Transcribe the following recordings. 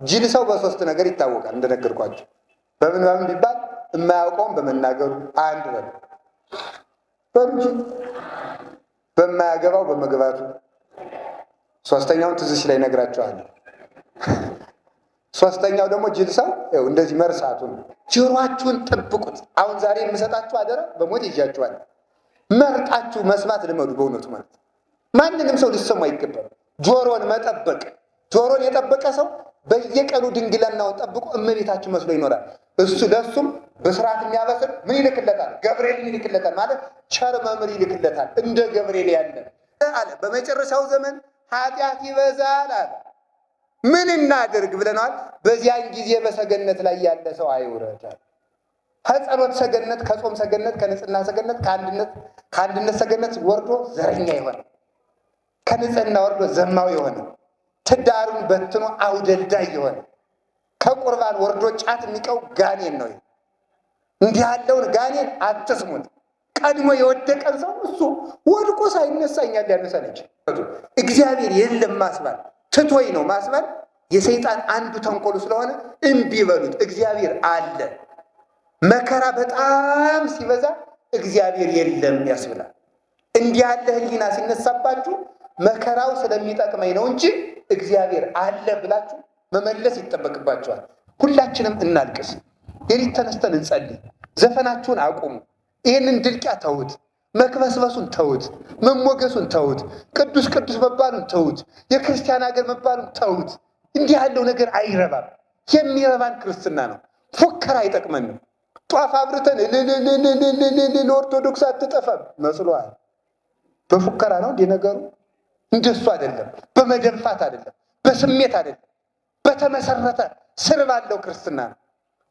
ጅል ሰው በሶስት ነገር ይታወቃል እንደነገርኳችሁ። በምን ቢባል የማያውቀውን በመናገሩ አንድ በሉ በማያገባው በመግባቱ፣ ሶስተኛውን ትዝሽ ላይ ነግራቸዋለሁ። ሶስተኛው ደግሞ ጅል ሰው እንደዚህ መርሳቱ ነው። ጆሮአችሁን ጠብቁት። አሁን ዛሬ የምሰጣችሁ አደራ በሞት ይዣችኋል። መርጣችሁ መስማት ልመዱ። በእውነቱ ማለት ማንንም ሰው ሊሰሙ አይገባም። ጆሮን መጠበቅ። ጆሮን የጠበቀ ሰው በየቀኑ ድንግልናውን ጠብቆ እመቤታችሁ መስሎ ይኖራል። እሱ ለሱም በስርዓት የሚያበስር ምን ይልክለታል? ገብርኤልን ይልክለታል። ማለት ቸር መምህር ይልክለታል። እንደ ገብርኤል ያለ አለ። በመጨረሻው ዘመን ኃጢአት ይበዛል አለ። ምን እናድርግ ብለናል? በዚያን ጊዜ በሰገነት ላይ ያለ ሰው አይውረዳል። ከጸሎት ሰገነት፣ ከጾም ሰገነት፣ ከንጽህና ሰገነት፣ ከአንድነት ሰገነት ወርዶ ዘረኛ የሆነ ከንጽህና ወርዶ ዘማዊ የሆነ ትዳሩን በትኖ አውደልዳይ የሆነ ከቁርባን ወርዶ ጫት የሚቀው ጋኔን ነው። እንዲህ ያለውን ጋኔን አትስሙት። ቀድሞ የወደቀን ሰው እሱ ወድቆ ሳይነሳ እኛን ሊያነሳን ይችላል። እግዚአብሔር የለም ማስባል ትቶይ ነው ማስባል የሰይጣን አንዱ ተንኮሉ ስለሆነ እምቢ በሉት። እግዚአብሔር አለ። መከራ በጣም ሲበዛ እግዚአብሔር የለም ያስብላል። እንዲህ ያለ ህሊና ሲነሳባችሁ መከራው ስለሚጠቅመኝ ነው እንጂ እግዚአብሔር አለ ብላችሁ መመለስ ይጠበቅባችኋል። ሁላችንም እናልቅስ። ሌሊት ተነስተን እንጸልይ። ዘፈናችሁን አቁሙ። ይህንን ድልቂያ ተውት። መክበስበሱን ተውት። መሞገሱን ተውት። ቅዱስ ቅዱስ መባሉን ተውት። የክርስቲያን ሀገር መባሉን ተውት። እንዲህ ያለው ነገር አይረባም። የሚረባን ክርስትና ነው። ፉከራ አይጠቅመንም። ጧፍ አብርተን ለኦርቶዶክስ አትጠፋም መስሏል። በፉከራ ነው እንዲህ ነገሩ። እንደሱ አይደለም። በመደንፋት አይደለም። በስሜት አይደለም። በተመሰረተ ስር ባለው ክርስትና ነው።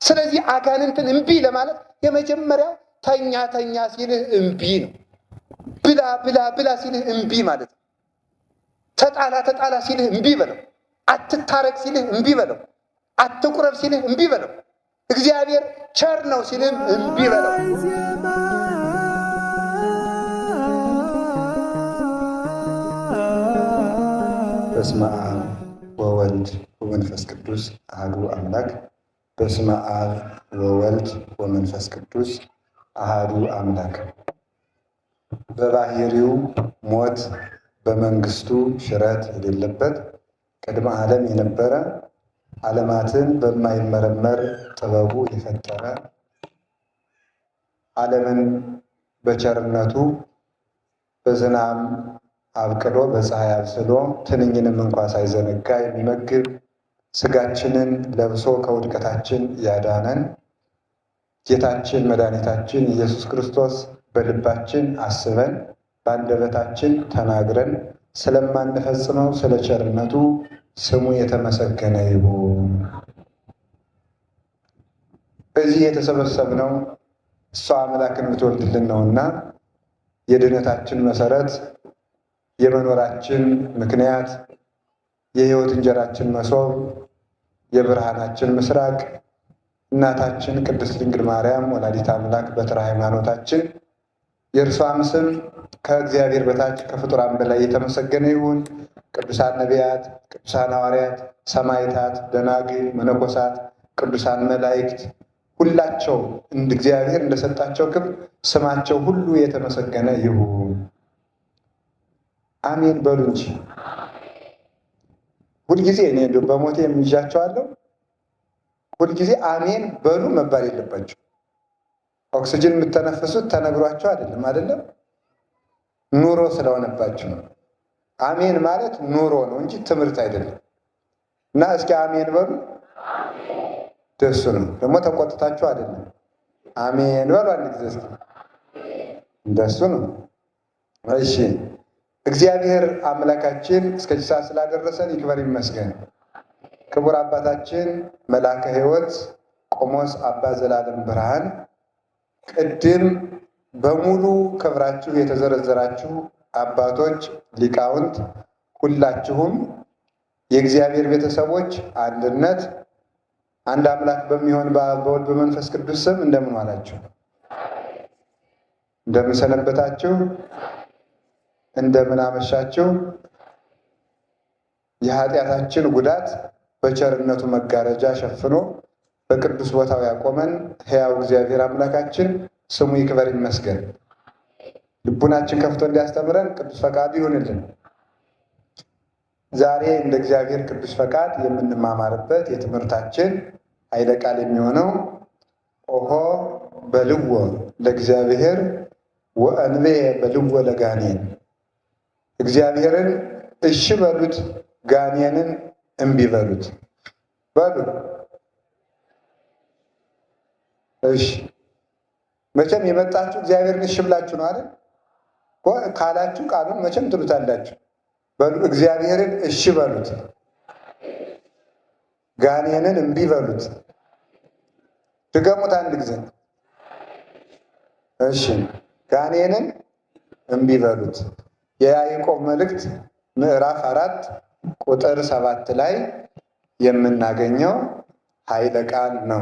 ስለዚህ አጋንንትን እምቢ ለማለት የመጀመሪያው ተኛ ሲልህ እምቢ ነው። ብላ ሲልህ እምቢ ማለት ነው። ተጣላ ሲልህ እምቢ በለው። አትታረቅ ሲልህ እምቢ በለው። አትቁረብ ሲልህ እምቢ በለው። እግዚአብሔር ቸር ነው ሲልህ እምቢ በለው። በስመ አብ ወወልድ ወመንፈስ ቅዱስ አሐዱ አምላክ። በስመ አብ ወወልድ ወመንፈስ ቅዱስ አሐዱ አምላክ። በባህሪው ሞት በመንግስቱ ሽረት የሌለበት ቅድመ ዓለም የነበረ ዓለማትን በማይመረመር ጥበቡ የፈጠረ ዓለምን በቸርነቱ በዝናብ አብቅሎ በፀሐይ አብስሎ ትንኝንም እንኳ ሳይዘነጋ የሚመግብ ስጋችንን ለብሶ ከውድቀታችን ያዳነን ጌታችን መድኃኒታችን ኢየሱስ ክርስቶስ በልባችን አስበን በአንደበታችን ተናግረን ስለማንፈጽመው ስለ ቸርነቱ ስሙ የተመሰገነ ይሁን። እዚህ የተሰበሰብነው እሷ አምላክን ብትወልድልን ነውና የድኅነታችን መሰረት፣ የመኖራችን ምክንያት፣ የሕይወት እንጀራችን መሶብ፣ የብርሃናችን ምስራቅ እናታችን ቅድስት ድንግል ማርያም ወላዲተ አምላክ በትረ ሃይማኖታችን የእርሷም ስም ከእግዚአብሔር በታች ከፍጡራን በላይ የተመሰገነ ይሁን። ቅዱሳን ነቢያት፣ ቅዱሳን ሐዋርያት፣ ሰማዕታት፣ ደናግል፣ መነኮሳት፣ ቅዱሳን መላእክት ሁላቸው እንደ እግዚአብሔር እንደሰጣቸው ክብር ስማቸው ሁሉ የተመሰገነ ይሁን። አሜን በሉ እንጂ ሁልጊዜ እኔ በሞቴ የሚይዣቸዋለሁ። ሁልጊዜ አሜን በሉ መባል የለባቸው። ኦክሲጅን የምተነፍሱት ተነግሯቸው አይደለም ኑሮ ስለሆነባቸው ነው። አሜን ማለት ኑሮ ነው እንጂ ትምህርት አይደለም። እና እስኪ አሜን በሉ። ደሱ ነው ደግሞ ተቆጥታችሁ አይደለም። አሜን በሉ አንድ ጊዜ እንደሱ ነው። እሺ እግዚአብሔር አምላካችን እስከዚህ ሰዓት ስላደረሰን ይክበር ይመስገን። ክቡር አባታችን መልአከ ሕይወት ቆሞስ አባ ዘላለም ብርሃን ቅድም በሙሉ ክብራችሁ የተዘረዘራችሁ አባቶች፣ ሊቃውንት ሁላችሁም የእግዚአብሔር ቤተሰቦች አንድነት አንድ አምላክ በሚሆን በአብ በወልድ በመንፈስ ቅዱስ ስም እንደምን ዋላችሁ? እንደምን ሰነበታችሁ? እንደምን አመሻችሁ? የኃጢአታችን ጉዳት በቸርነቱ መጋረጃ ሸፍኖ በቅዱስ ቦታው ያቆመን ሕያው እግዚአብሔር አምላካችን ስሙ ይክበር ይመስገን። ልቡናችን ከፍቶ እንዲያስተምረን ቅዱስ ፈቃዱ ይሁንልን። ዛሬ እንደ እግዚአብሔር ቅዱስ ፈቃድ የምንማማርበት የትምህርታችን ኃይለ ቃል የሚሆነው ኦሆ በልዎ ለእግዚአብሔር ወእንቤ በልዎ ለጋኔን፣ እግዚአብሔርን እሺ በሉት ጋኔንን እምቢ በሉት በሉ። እሺ መቼም የመጣችሁ እግዚአብሔርን እሺ ብላችሁ ነው አይደል? ካላችሁ ቃሉን መቼም ትሉታላችሁ። በሉ እግዚአብሔርን እሺ በሉት ጋኔንን እምቢ በሉት። ድገሙት አንድ ጊዜ። እሺ ጋኔንን እምቢ በሉት። የያዕቆብ መልእክት ምዕራፍ 4 ቁጥር 7 ላይ የምናገኘው ኃይለ ቃል ነው።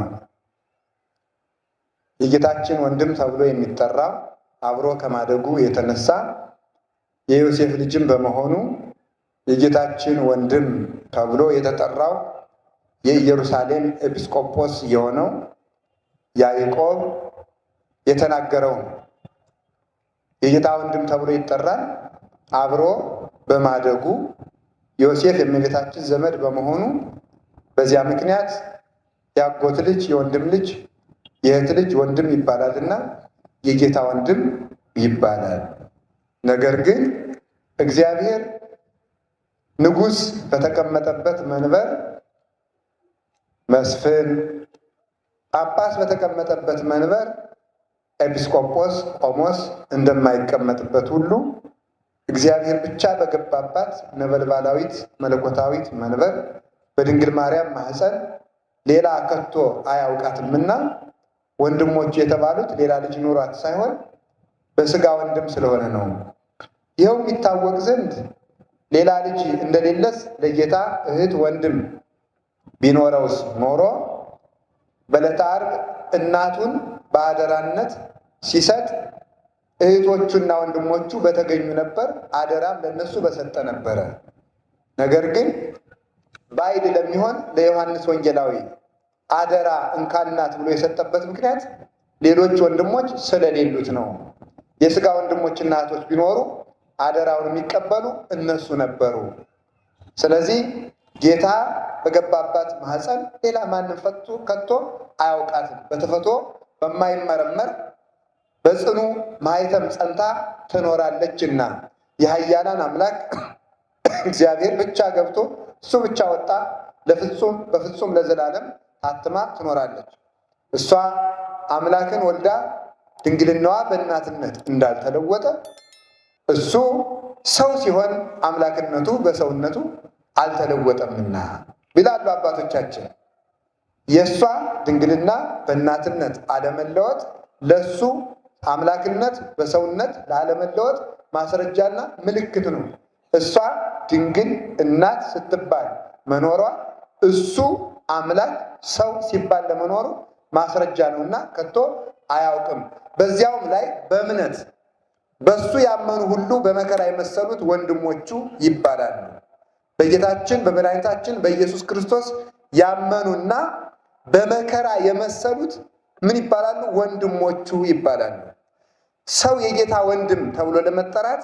የጌታችን ወንድም ተብሎ የሚጠራው አብሮ ከማደጉ የተነሳ የዮሴፍ ልጅም በመሆኑ የጌታችን ወንድም ተብሎ የተጠራው የኢየሩሳሌም ኤጲስቆጶስ የሆነው ያዕቆብ የተናገረው ነው። የጌታ ወንድም ተብሎ ይጠራል አብሮ በማደጉ ዮሴፍ የእመቤታችን ዘመድ በመሆኑ በዚያ ምክንያት ያጎት ልጅ የወንድም ልጅ የእህት ልጅ ወንድም ይባላልና የጌታ ወንድም ይባላል። ነገር ግን እግዚአብሔር ንጉሥ በተቀመጠበት መንበር መስፍን፣ ጳጳስ በተቀመጠበት መንበር ኤጲስቆጶስ ቆሞስ እንደማይቀመጥበት ሁሉ እግዚአብሔር ብቻ በገባባት ነበልባላዊት መለኮታዊት መንበር በድንግል ማርያም ማኅፀን ሌላ ከቶ አያውቃትምና ወንድሞች የተባሉት ሌላ ልጅ ኑሯት ሳይሆን በሥጋ ወንድም ስለሆነ ነው። ይኸው የሚታወቅ ዘንድ ሌላ ልጅ እንደሌለስ ለጌታ እህት ወንድም ቢኖረውስ ኖሮ በዕለተ ዓርብ እናቱን በአደራነት ሲሰጥ እህቶቹና ወንድሞቹ በተገኙ ነበር፣ አደራም ለነሱ በሰጠ ነበረ። ነገር ግን ባዕድ ለሚሆን ለዮሐንስ ወንጌላዊ አደራ እንካናት ብሎ የሰጠበት ምክንያት ሌሎች ወንድሞች ስለሌሉት ነው። የሥጋ ወንድሞችና እህቶች ቢኖሩ አደራውን የሚቀበሉ እነሱ ነበሩ። ስለዚህ ጌታ በገባባት ማኅፀን ሌላ ማንም ከቶ አያውቃትም። በተፈጥሮ በማይመረመር በጽኑ ማኅተም ጸንታ ትኖራለችና የኃያላን አምላክ እግዚአብሔር ብቻ ገብቶ እሱ ብቻ ወጣ ለፍጹም በፍጹም ለዘላለም ታትማ ትኖራለች። እሷ አምላክን ወልዳ ድንግልናዋ በእናትነት እንዳልተለወጠ እሱ ሰው ሲሆን አምላክነቱ በሰውነቱ አልተለወጠምና ይላሉ አባቶቻችን። የእሷ ድንግልና በእናትነት አለመለወጥ ለሱ አምላክነት በሰውነት ላለመለወጥ ማስረጃና ምልክት ነው። እሷ ድንግል እናት ስትባል መኖሯ እሱ አምላክ ሰው ሲባል ለመኖሩ ማስረጃ ነውና ከቶ አያውቅም። በዚያውም ላይ በእምነት በሱ ያመኑ ሁሉ በመከራ የመሰሉት ወንድሞቹ ይባላሉ። በጌታችን በመድኃኒታችን በኢየሱስ ክርስቶስ ያመኑና በመከራ የመሰሉት ምን ይባላሉ? ወንድሞቹ ይባላሉ። ሰው የጌታ ወንድም ተብሎ ለመጠራት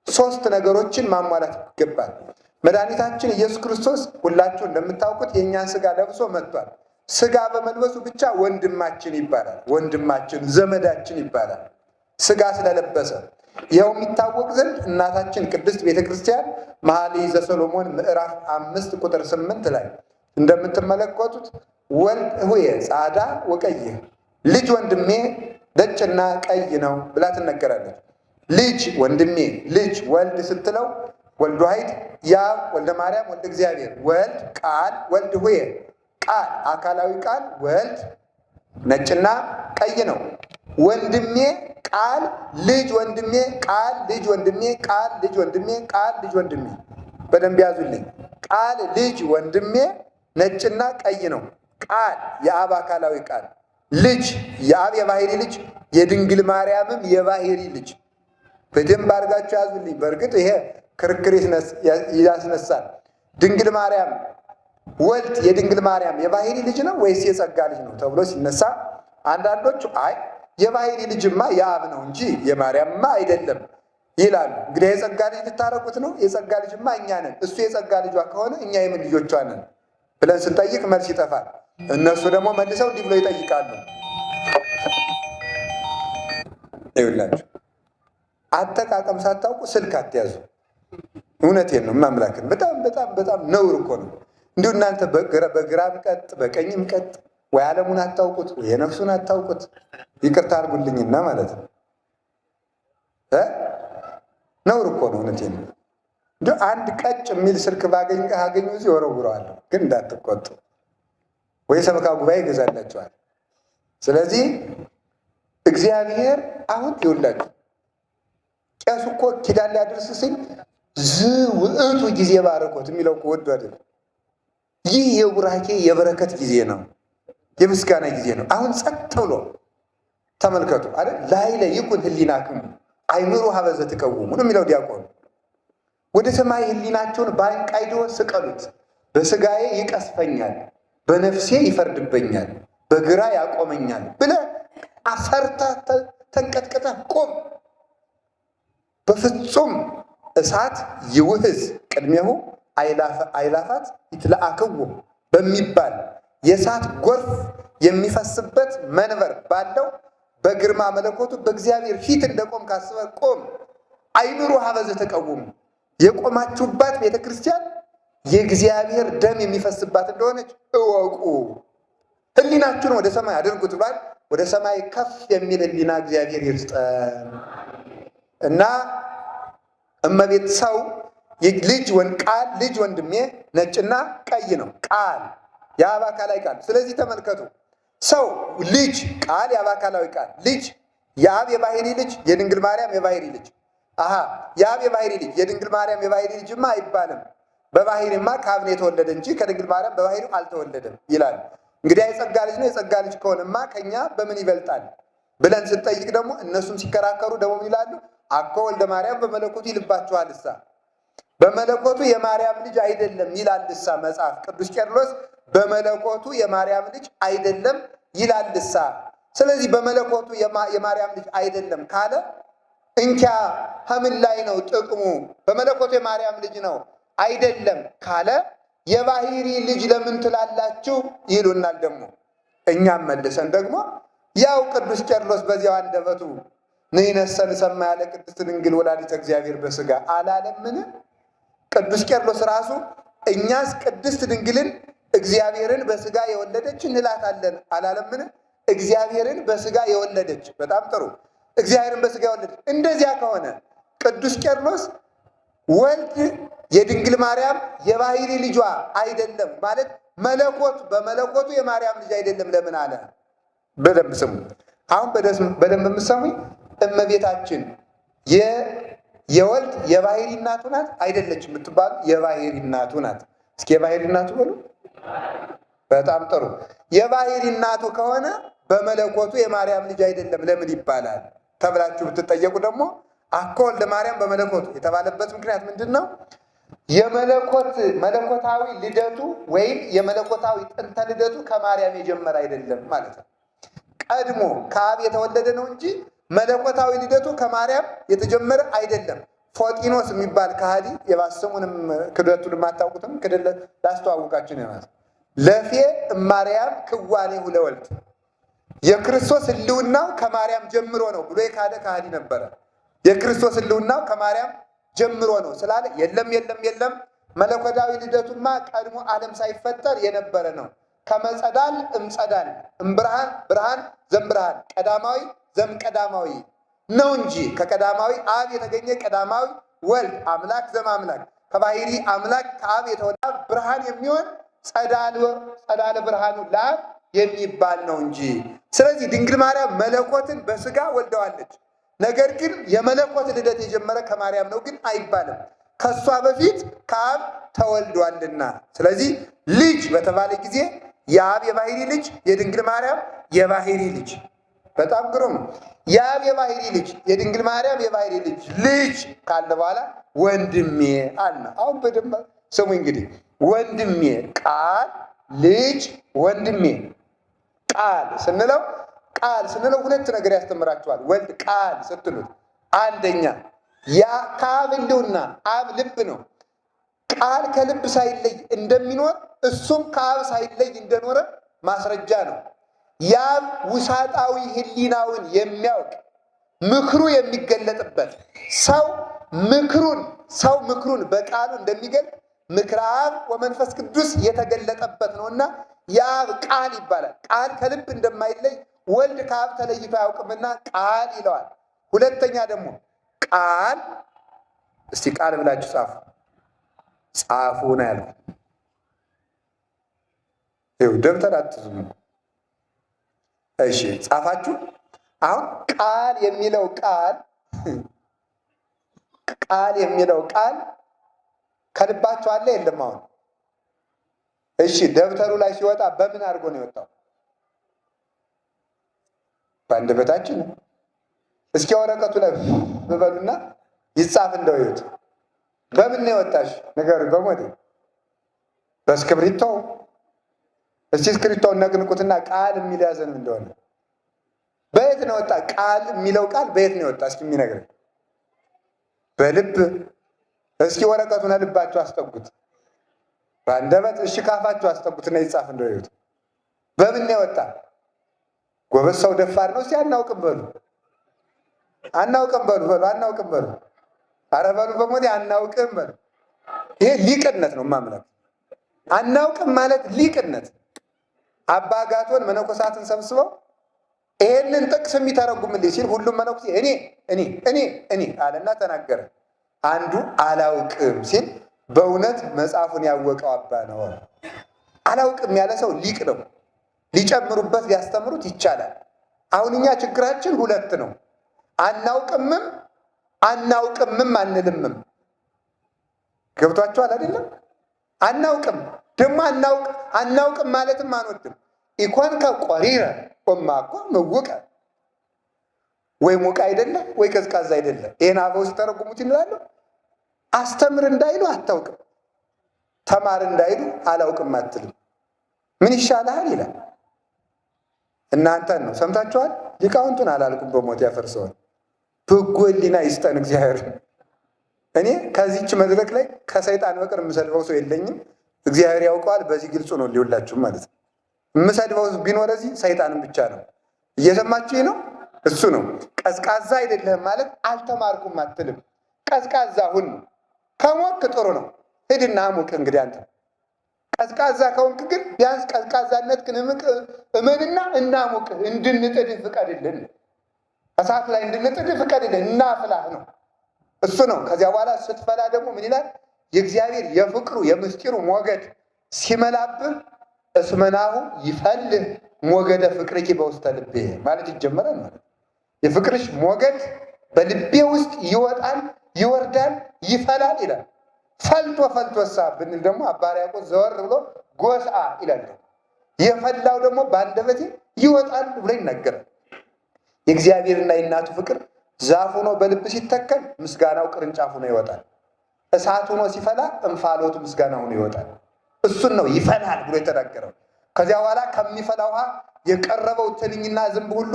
3 ነገሮችን ማሟላት ይገባል። መድኃኒታችን ኢየሱስ ክርስቶስ ሁላችሁ እንደምታውቁት የእኛን ሥጋ ለብሶ መጥቷል። ሥጋ በመልበሱ ብቻ ወንድማችን ይባላል። ወንድማችን ዘመዳችን ይባላል ሥጋ ስለለበሰ። ይኸው የሚታወቅ ዘንድ እናታችን ቅድስት ቤተ ክርስቲያን መኃልየ ዘሰሎሞን ምዕራፍ 5 ቁጥር 8 ላይ እንደምትመለከቱት ወልድ ሁየ ጻዕዳ ወቀይሕ፣ ልጅ ወንድሜ ነጭና ቀይ ነው ብላ ትነገራለች። ልጅ ወንድሜ፣ ልጅ ወልድ ስትለው ወልድ ዋሕድ ያ ወልደ ማርያም ወልደ እግዚአብሔር፣ ወልድ ቃል ወልድ ሁየ ቃል አካላዊ ቃል ወልድ ነጭና ቀይ ነው። ወንድሜ ቃል ልጅ ወንድሜ ቃል ልጅ ወንድሜ ቃል ልጅ ወንድሜ ቃል ልጅ ወንድሜ። በደንብ ያዙልኝ። ቃል ልጅ ወንድሜ ነጭና ቀይ ነው። ቃል የአብ አካላዊ ቃል፣ ልጅ የአብ የባህሪ ልጅ፣ የድንግል ማርያምም የባህሪ ልጅ። በደንብ አድርጋችሁ ያዙልኝ። በእርግጥ ይሄ ክርክር ያስነሳል። ድንግል ማርያም ወልድ የድንግል ማርያም የባህሪ ልጅ ነው ወይስ የጸጋ ልጅ ነው ተብሎ ሲነሳ አንዳንዶቹ አይ የባህሪ ልጅማ የአብ ነው እንጂ የማርያምማ አይደለም ይላሉ። እንግዲህ የጸጋ ልጅ ልታረቁት ነው? የጸጋ ልጅማ እኛ ነን። እሱ የጸጋ ልጇ ከሆነ እኛ የምን ልጆቿ ነን ብለን ስንጠይቅ መልስ ይጠፋል። እነሱ ደግሞ መልሰው እንዲህ ብለው ይጠይቃሉ። ይኸውላችሁ አጠቃቀም ሳታውቁ ስልክ አትያዙ። እውነቴን ነው ማምላክን። በጣም በጣም በጣም ነውር እኮ ነው። እንዲሁ እናንተ በግራም ቀጥ በቀኝም ቀጥ ወይ ዓለሙን አታውቁት ወይ የነፍሱን አታውቁት። ይቅርታ አድርጉልኝና ማለት ነው ነውር እኮ ነው። እውነቴን ነው። እንዲሁ አንድ ቀጭ የሚል ስልክ አገኙ እዚህ ወረውረዋለሁ። ግን እንዳትቆጡ ወይ ሰበካ ጉባኤ ይገዛላቸዋል። ስለዚህ እግዚአብሔር አሁን ይውላችሁ ቄሱ እኮ ኪዳን ሊያደርስ ሲል ዝውዕቱ ጊዜ ባረኮት የሚለው እኮ ወዶ አይደለም። ይህ የቡራኬ የበረከት ጊዜ ነው፣ የምስጋና ጊዜ ነው። አሁን ጸጥ ብሎ ተመልከቱ አይደል? ላይለ ይኩን ህሊናክሙ አይምሩ ሀበዘ ትቀውሙ ነው የሚለው ዲያቆኑ። ወደ ሰማይ ህሊናቸውን በአንቃይዶ ስቀሉት። በስጋዬ ይቀስፈኛል፣ በነፍሴ ይፈርድበኛል፣ በግራ ያቆመኛል ብለህ አፈርታ ተንቀጥቀጠ ቆም። በፍጹም እሳት ይውህዝ ቅድሜሁ አይላፋት ይትለአክዎ በሚባል የእሳት ጎርፍ የሚፈስበት መንበር ባለው በግርማ መለኮቱ በእግዚአብሔር ፊት እንደቆም ካስበ ቆም። አይምሩ ሀበዘ ተቀውሙ የቆማችሁባት ቤተ ክርስቲያን የእግዚአብሔር ደም የሚፈስባት እንደሆነች እወቁ። ህሊናችሁን ወደ ሰማይ አድርጉት ብሏል። ወደ ሰማይ ከፍ የሚል ህሊና እግዚአብሔር ይስጠን እና እመቤት ሰው ቃል ልጅ ወንድሜ ነጭና ቀይ ነው። ቃል የአብ አካላዊ ቃል። ስለዚህ ተመልከቱ ሰው ልጅ ቃል የአብ አካላዊ ቃል ልጅ የአብ የባህሪ ልጅ የድንግል ማርያም የባህሪ ልጅ የአብ የባህሪ ልጅ የድንግል ማርያም የባህሪ ልጅማ አይባልም። በባህሪማ ከአብ ነው የተወለደ እንጂ ከድንግል ማርያም በባህሪው አልተወለደም ይላል። እንግዲህ የጸጋ ልጅ ነው። የጸጋ ልጅ ከሆነማ ከኛ በምን ይበልጣል ብለን ስንጠይቅ ደግሞ እነሱም ሲከራከሩ ደግሞ ይላሉ አኮ ወልደ ማርያም በመለኮቱ ይልባችኋልሳ በመለኮቱ የማርያም ልጅ አይደለም ይላልሳ መጽሐፍ ቅዱስ ቄርሎስ በመለኮቱ የማርያም ልጅ አይደለም ይላልሳ። ስለዚህ በመለኮቱ የማርያም ልጅ አይደለም ካለ እንኪያ ሀምን ላይ ነው ጥቅሙ? በመለኮቱ የማርያም ልጅ ነው አይደለም ካለ የባህሪ ልጅ ለምን ትላላችሁ ይሉናል። ደግሞ እኛም መልሰን ደግሞ ያው ቅዱስ ቄርሎስ በዚያው አንደበቱ ንሕነሰ ሰማ ያለ ቅድስት ድንግል ወላዲተ እግዚአብሔር በስጋ አላለምን? ቅዱስ ቄርሎስ ራሱ እኛስ ቅድስት ድንግልን እግዚአብሔርን በስጋ የወለደች እንላታለን አላለምን? እግዚአብሔርን በስጋ የወለደች በጣም ጥሩ። እግዚአብሔርን በስጋ የወለደች እንደዚያ ከሆነ ቅዱስ ቄርሎስ ወልድ የድንግል ማርያም የባህሪ ልጇ አይደለም ማለት በመለኮቱ የማርያም ልጅ አይደለም ለምን አለ? በደንብ ስሙ። አሁን በደንብ የምትሰሙኝ እመቤታችን የወልድ የባህሪ እናቱ ናት አይደለች የምትባሉ የባህሪ እናቱ ናት። እስኪ የባህሪ እናቱ በሉ። በጣም ጥሩ። የባህሪ እናቱ ከሆነ በመለኮቱ የማርያም ልጅ አይደለም ለምን ይባላል ተብላችሁ ብትጠየቁ ደግሞ አኮ ወልደ ማርያም በመለኮቱ የተባለበት ምክንያት ምንድን ነው? መለኮታዊ ልደቱ ወይም የመለኮታዊ ጥንተ ልደቱ ከማርያም የጀመረ አይደለም ማለት ነው። ቀድሞ ከአብ የተወለደ ነው እንጂ መለኮታዊ ልደቱ ከማርያም የተጀመረ አይደለም። ፎጢኖስ የሚባል ከሃዲ የባሰሙንም ክደቱን የማታውቁትም ክደለ ላስተዋውቃችሁ ነው ማለት ለፌ ማርያም ክዋኔሁ ለወልድ የክርስቶስ ሕልውናው ከማርያም ጀምሮ ነው ብሎ የካደ ከሃዲ ነበረ። የክርስቶስ ሕልውናው ከማርያም ጀምሮ ነው ስላለ የለም መለኮታዊ ልደቱማ ቀድሞ ዓለም ሳይፈጠር የነበረ ነው። ከመጸዳል እምጸዳል እምብርሃን ብርሃን ዘምብርሃን ቀዳማዊ ዘምቀዳማዊ ነው እንጂ ከቀዳማዊ አብ የተገኘ ቀዳማዊ ወልድ አምላክ ዘማምላክ ከባህሪ አምላክ ከአብ የተወለደ ብርሃን የሚሆን ጸዳለ ብርሃኑ ለአብ የሚባል ነው እንጂ። ስለዚህ ድንግል ማርያም መለኮትን በስጋ ወልደዋለች። ነገር ግን የመለኮት ልደት የጀመረ ከማርያም ነው ግን አይባልም። ከሷ በፊት ከአብ ተወልዷልና። ስለዚህ ልጅ በተባለ ጊዜ የአብ የባህሪ ልጅ የድንግል ማርያም የባህሪ ልጅ። በጣም ግሩም። የአብ የባህሪ ልጅ የድንግል ማርያም የባህሪ ልጅ ካለ በኋላ ወንድሜ አለ። አሁን በደንብ ስሙ። እንግዲህ ወንድሜ ቃል ልጅ ወንድሜ ቃል ስንለው ሁለት ነገር ያስተምራችኋል። ወልድ ቃል ስትሉት አንደኛ ያ ከአብ ህልውና አብ ልብ ነው። ቃል ከልብ ሳይለይ እንደሚኖር እሱም ከአብ ሳይለይ እንደኖረ ማስረጃ ነው። ያብ ውሳጣዊ ህሊናውን የሚያውቅ ምክሩ የሚገለጥበት ሰው ምክሩን በቃሉ እንደሚገልጥ ምክረ አብ ወመንፈስ ቅዱስ የተገለጠበት ነውና የአብ ቃል ይባላል። ቃል ከልብ እንደማይለይ ወልድ ከአብ ተለይቶ አያውቅምና ቃል ይለዋል። ሁለተኛ ደግሞ ቃል እስቲ ቃል ብላችሁ ጻፉ ነው ያልኩት። ይኸው ደብተር አትዙም። እሺ ጻፋችሁ። አሁን ቃል የሚለው ቃል ከልባችሁ አለ የለም? አሁን እሺ ደብተሩ ላይ ሲወጣ በምን አድርጎ ነው የወጣው? በአንደበታችን ነው። እስኪ ወረቀቱ ላይ በበሉና ይጻፍ እንደው ይሁት። በምን ነው የወጣሽ? ነገር በሞዴ በእስክሪብቶ። እስቲ እስክሪብቶውን ነቅንቁትና ቃል የሚል ያዘን እንደሆነ በየት ነው ወጣ? ቃል የሚለው ቃል በየት ነው የወጣ? እስኪ የሚነግረኝ በልብ። እስኪ ወረቀቱን ልባችሁ አስጠጉት። በአንደበት እሺ ካፋችሁ አስጠጉትና ይጻፍ እንደው ይሁት። በምን ነው የወጣ? ጎበዝ ሰው ደፋር ነው። እስቲ አናውቅም በሉ። አናውቅም በሉ። ኧረ በሉ በሞቴ አናውቅም በሉ። ይሄ ሊቅነት ነው ማምለክ። አናውቅም ማለት ሊቅነት። አባ አጋቶን መነኮሳትን ሰብስበው ይሄንን ጥቅስ የሚተረጉምልኝ ሲል ሁሉም መነኩሴ እኔ አለና ተናገረ። አንዱ አላውቅም ሲል በእውነት መጽሐፉን ያወቀው አባ ነው። አላውቅም ያለ ሰው ሊቅ ነው። ሊጨምሩበት ሊያስተምሩት ይቻላል። አሁን እኛ ችግራችን ሁለት ነው። አናውቅምም አንልምም። ገብቷችኋል አይደለም? አናውቅም ደግሞ አናውቅም ማለትም አንወድም። ኢኮንከ ቆሪረ ወማኮ ምውቀ፣ ወይ ሙቅ አይደለ ወይ ቀዝቃዛ አይደለ። ይሄን አበው ሲተረጉሙት ይላሉ። አስተምር እንዳይሉ አታውቅም፣ ተማር እንዳይሉ አላውቅም አትልም። ምን ይሻልሃል ይላል። እናንተን ነው ሰምታችኋል። ሊቃውንቱን አላልኩም፣ በሞት ያፈርሰዋል። በጎ ሕሊና ይስጠን እግዚአብሔር። እኔ ከዚች መድረክ ላይ ከሰይጣን በቀር የምሰድበው ሰው የለኝም። እግዚአብሔር ያውቀዋል። በዚህ ግልጹ ነው ሊውላችሁም ማለት ነው። የምሰድበው ቢኖር እዚህ ሰይጣንም ብቻ ነው። እየሰማችሁኝ ነው? እሱ ነው። ቀዝቃዛ አይደለህም ማለት አልተማርኩም አትልም። ቀዝቃዛ ሁን። ከሞቅ ጥሩ ነው። ሂድና አሙቅ። እንግዲህ አንተ ቀዝቃዛ ከሆንክ ግን ቢያንስ ቀዝቃዛነት ግን እመንና እናሙቅ፣ እንድንጥድህ ፍቀድልን። እሳት ላይ እንድንጥድህ ፍቀድልን፣ እናፍላህ ነው። እሱ ነው። ከዚያ በኋላ ስትፈላ ደግሞ ምን ይላል? የእግዚአብሔር የፍቅሩ የምስጢሩ ሞገድ ሲመላብህ እስመናሁ ይፈልህ ሞገደ ፍቅርኪ በውስተ ልቤ ማለት ይጀመራል። ማለት የፍቅርሽ ሞገድ በልቤ ውስጥ ይወጣል፣ ይወርዳል፣ ይፈላል ይላል። ፈልቶሳ ብንል ደግሞ አባ ሕርያቆስ ዘወር ብሎ ጎስአ ይላል። የፈላው ደግሞ በአንደበቴ ይወጣል ብሎ ይናገራል። የእግዚአብሔርና የእናቱ ፍቅር ዛፍ ሆኖ በልብ ሲተከል ምስጋናው ቅርንጫፍ ሆኖ ይወጣል። እሳት ሆኖ ሲፈላ እንፋሎቱ ምስጋና ሆኖ ይወጣል። እሱን ነው ይፈላል ብሎ የተናገረው። ከዚያ በኋላ ከሚፈላ ውሃ የቀረበው ትንኝና ዝንብ ሁሉ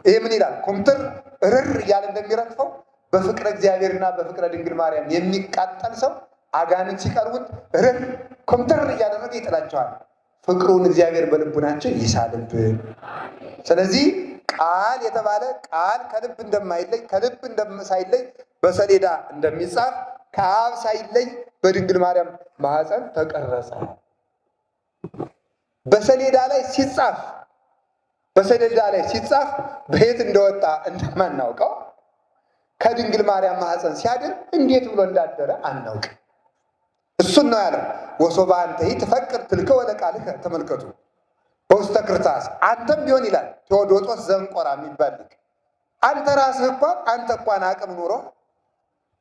ይሄ ምን ይላል? ኩምትር እርር እያለ እንደሚረግፈው በፍቅረ እግዚአብሔርና በፍቅረ ድንግል ማርያም የሚቃጠል ሰው አጋንንት ሲቀርቡት እርር ኩምትር እያደረገ ይጥላቸዋል። ፍቅሩን እግዚአብሔር በልቡናችን ይሳልብን። ስለዚህ ቃል የተባለ ቃል ከልብ እንደማይለይ ከልብ ሳይለይ በሰሌዳ እንደሚጻፍ ከአብ ሳይለይ በድንግል ማርያም ማኅፀን ተቀረጸ። በሰሌዳ ላይ ሲጻፍ በየት እንደወጣ እንደማናውቀው ከድንግል ማርያም ማኅፀን ሲያድር እንዴት ብሎ እንዳደረ አናውቅ። እሱን ነው ያለው። ወሶባ አንተይ ትፈቅድ ትልከ ወለቃልከ። ተመልከቱ። በውስተ ክርታስ አንተም ቢሆን ይላል ቴዎዶጦስ ዘንቆራ የሚባል አንተ ራስህ እንኳን አቅም ኑሮ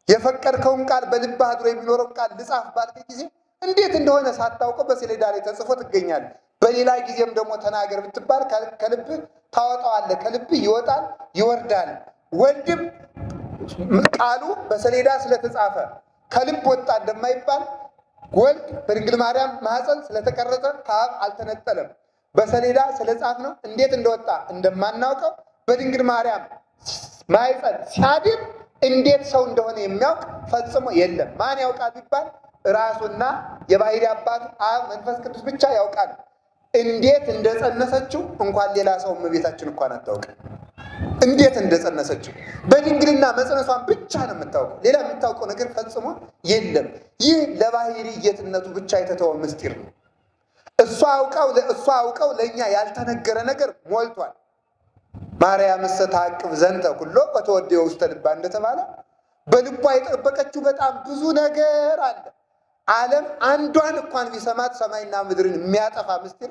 የፈቀድከውን ቃል በልብህ አድሮ የሚኖረው ቃል ልጻፍ ባልክ ጊዜ እንዴት እንደሆነ ሳታውቀው በሰሌዳ ላይ ተጽፎ ትገኛለህ። በሌላ ጊዜም ደግሞ ተናገር ብትባል ከልብህ ታወጣዋለህ። ከልብህ ይወጣል ይወርዳል። ወልድም ቃሉ በሰሌዳ ስለተጻፈ ከልብ ወጣ እንደማይባል ወልድ በድንግል ማርያም ማኅፀን ስለተቀረጸ ከአብ አልተነጠለም። በሰሌዳ ስለጻፍ ነው እንዴት እንደወጣ እንደማናውቀው በድንግል ማርያም ማኅፀን ሲያድር እንዴት ሰው እንደሆነ የሚያውቅ ፈጽሞ የለም። ማን ያውቃል ቢባል ራሱና የባሕርይ አባቱ አብ መንፈስ ቅዱስ ብቻ ያውቃል። እንዴት እንደጸነሰችው እንኳን ሌላ ሰው እመቤታችን እንኳን አታውቅም። እንዴት እንደጸነሰችው በድንግልና መጽነሷን ብቻ ነው የምታውቀው። ሌላ የምታውቀው ነገር ፈጽሞ የለም። ይህ ለባሕርይ ጌትነቱ ብቻ የተተወ ምስጢር ነው። እሷ አውቀው ለእኛ ያልተነገረ ነገር ሞልቷል። ማርያምሰ ተዐቅብ ዘንተ ኩሎ ወተወድዮ ውስተ ልባ እንደተባለ በልቧ የጠበቀችው በጣም ብዙ ነገር አለ። ዓለም አንዷን እንኳን ቢሰማት ሰማይና ምድርን የሚያጠፋ ምስጢር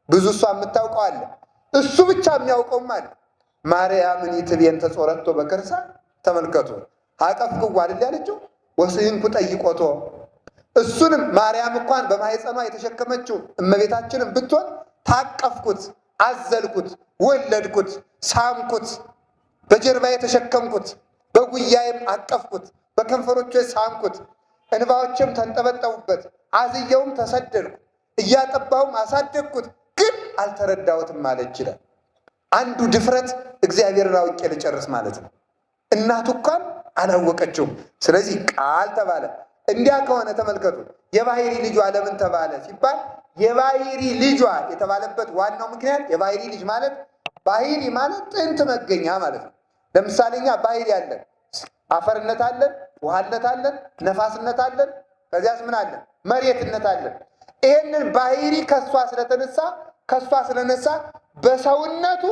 ብዙ እሷ የምታውቀው አለ። እሱ ብቻ የሚያውቀውም አለ። ማርያምን ይትቤንተ ጾረቶ በከርሳ ተመልከቱ አቀፍኩ አይደል ያለችው ወስንኩ ጠይቆቶ። እሱንም ማርያም እንኳን በማኅፀኗ የተሸከመችው እመቤታችንን ብትሆን ታቀፍኩት፣ አዘልኩት፣ ወለድኩት፣ ሳምኩት፣ በጀርባ የተሸከምኩት፣ በጉያዬም አቀፍኩት፣ በከንፈሮቼ ሳምኩት፣ እንባዎችም ተንጠበጠቡበት፣ አዝየውም ተሰደድኩ፣ እያጠባሁም አሳደግኩት፣ ግን አልተረዳሁትም ማለት ይችላል። አንዱ ድፍረት እግዚአብሔርን አውቄ ልጨርስ ማለት ነው። እናቱ እንኳን አላወቀችውም። ስለዚህ ቃል ተባለ። እንዲያ ከሆነ ተመልከቱ፣ የባሕርይ ልጇ ለምን ተባለ ሲባል የባሕርይ ልጇ የተባለበት ዋናው ምክንያት የባሕርይ ልጅ ማለት ባሕርይ ማለት ጥንት መገኛ ማለት ነው። ለምሳሌ እኛ ባሕርይ አለን፣ አፈርነት አለን፣ ውሃነት አለን፣ ነፋስነት አለን፣ ከዚያስ ምን አለን? መሬትነት አለን። ይሄንን ባሕርይ ከሷ ስለነሳ በሰውነቱ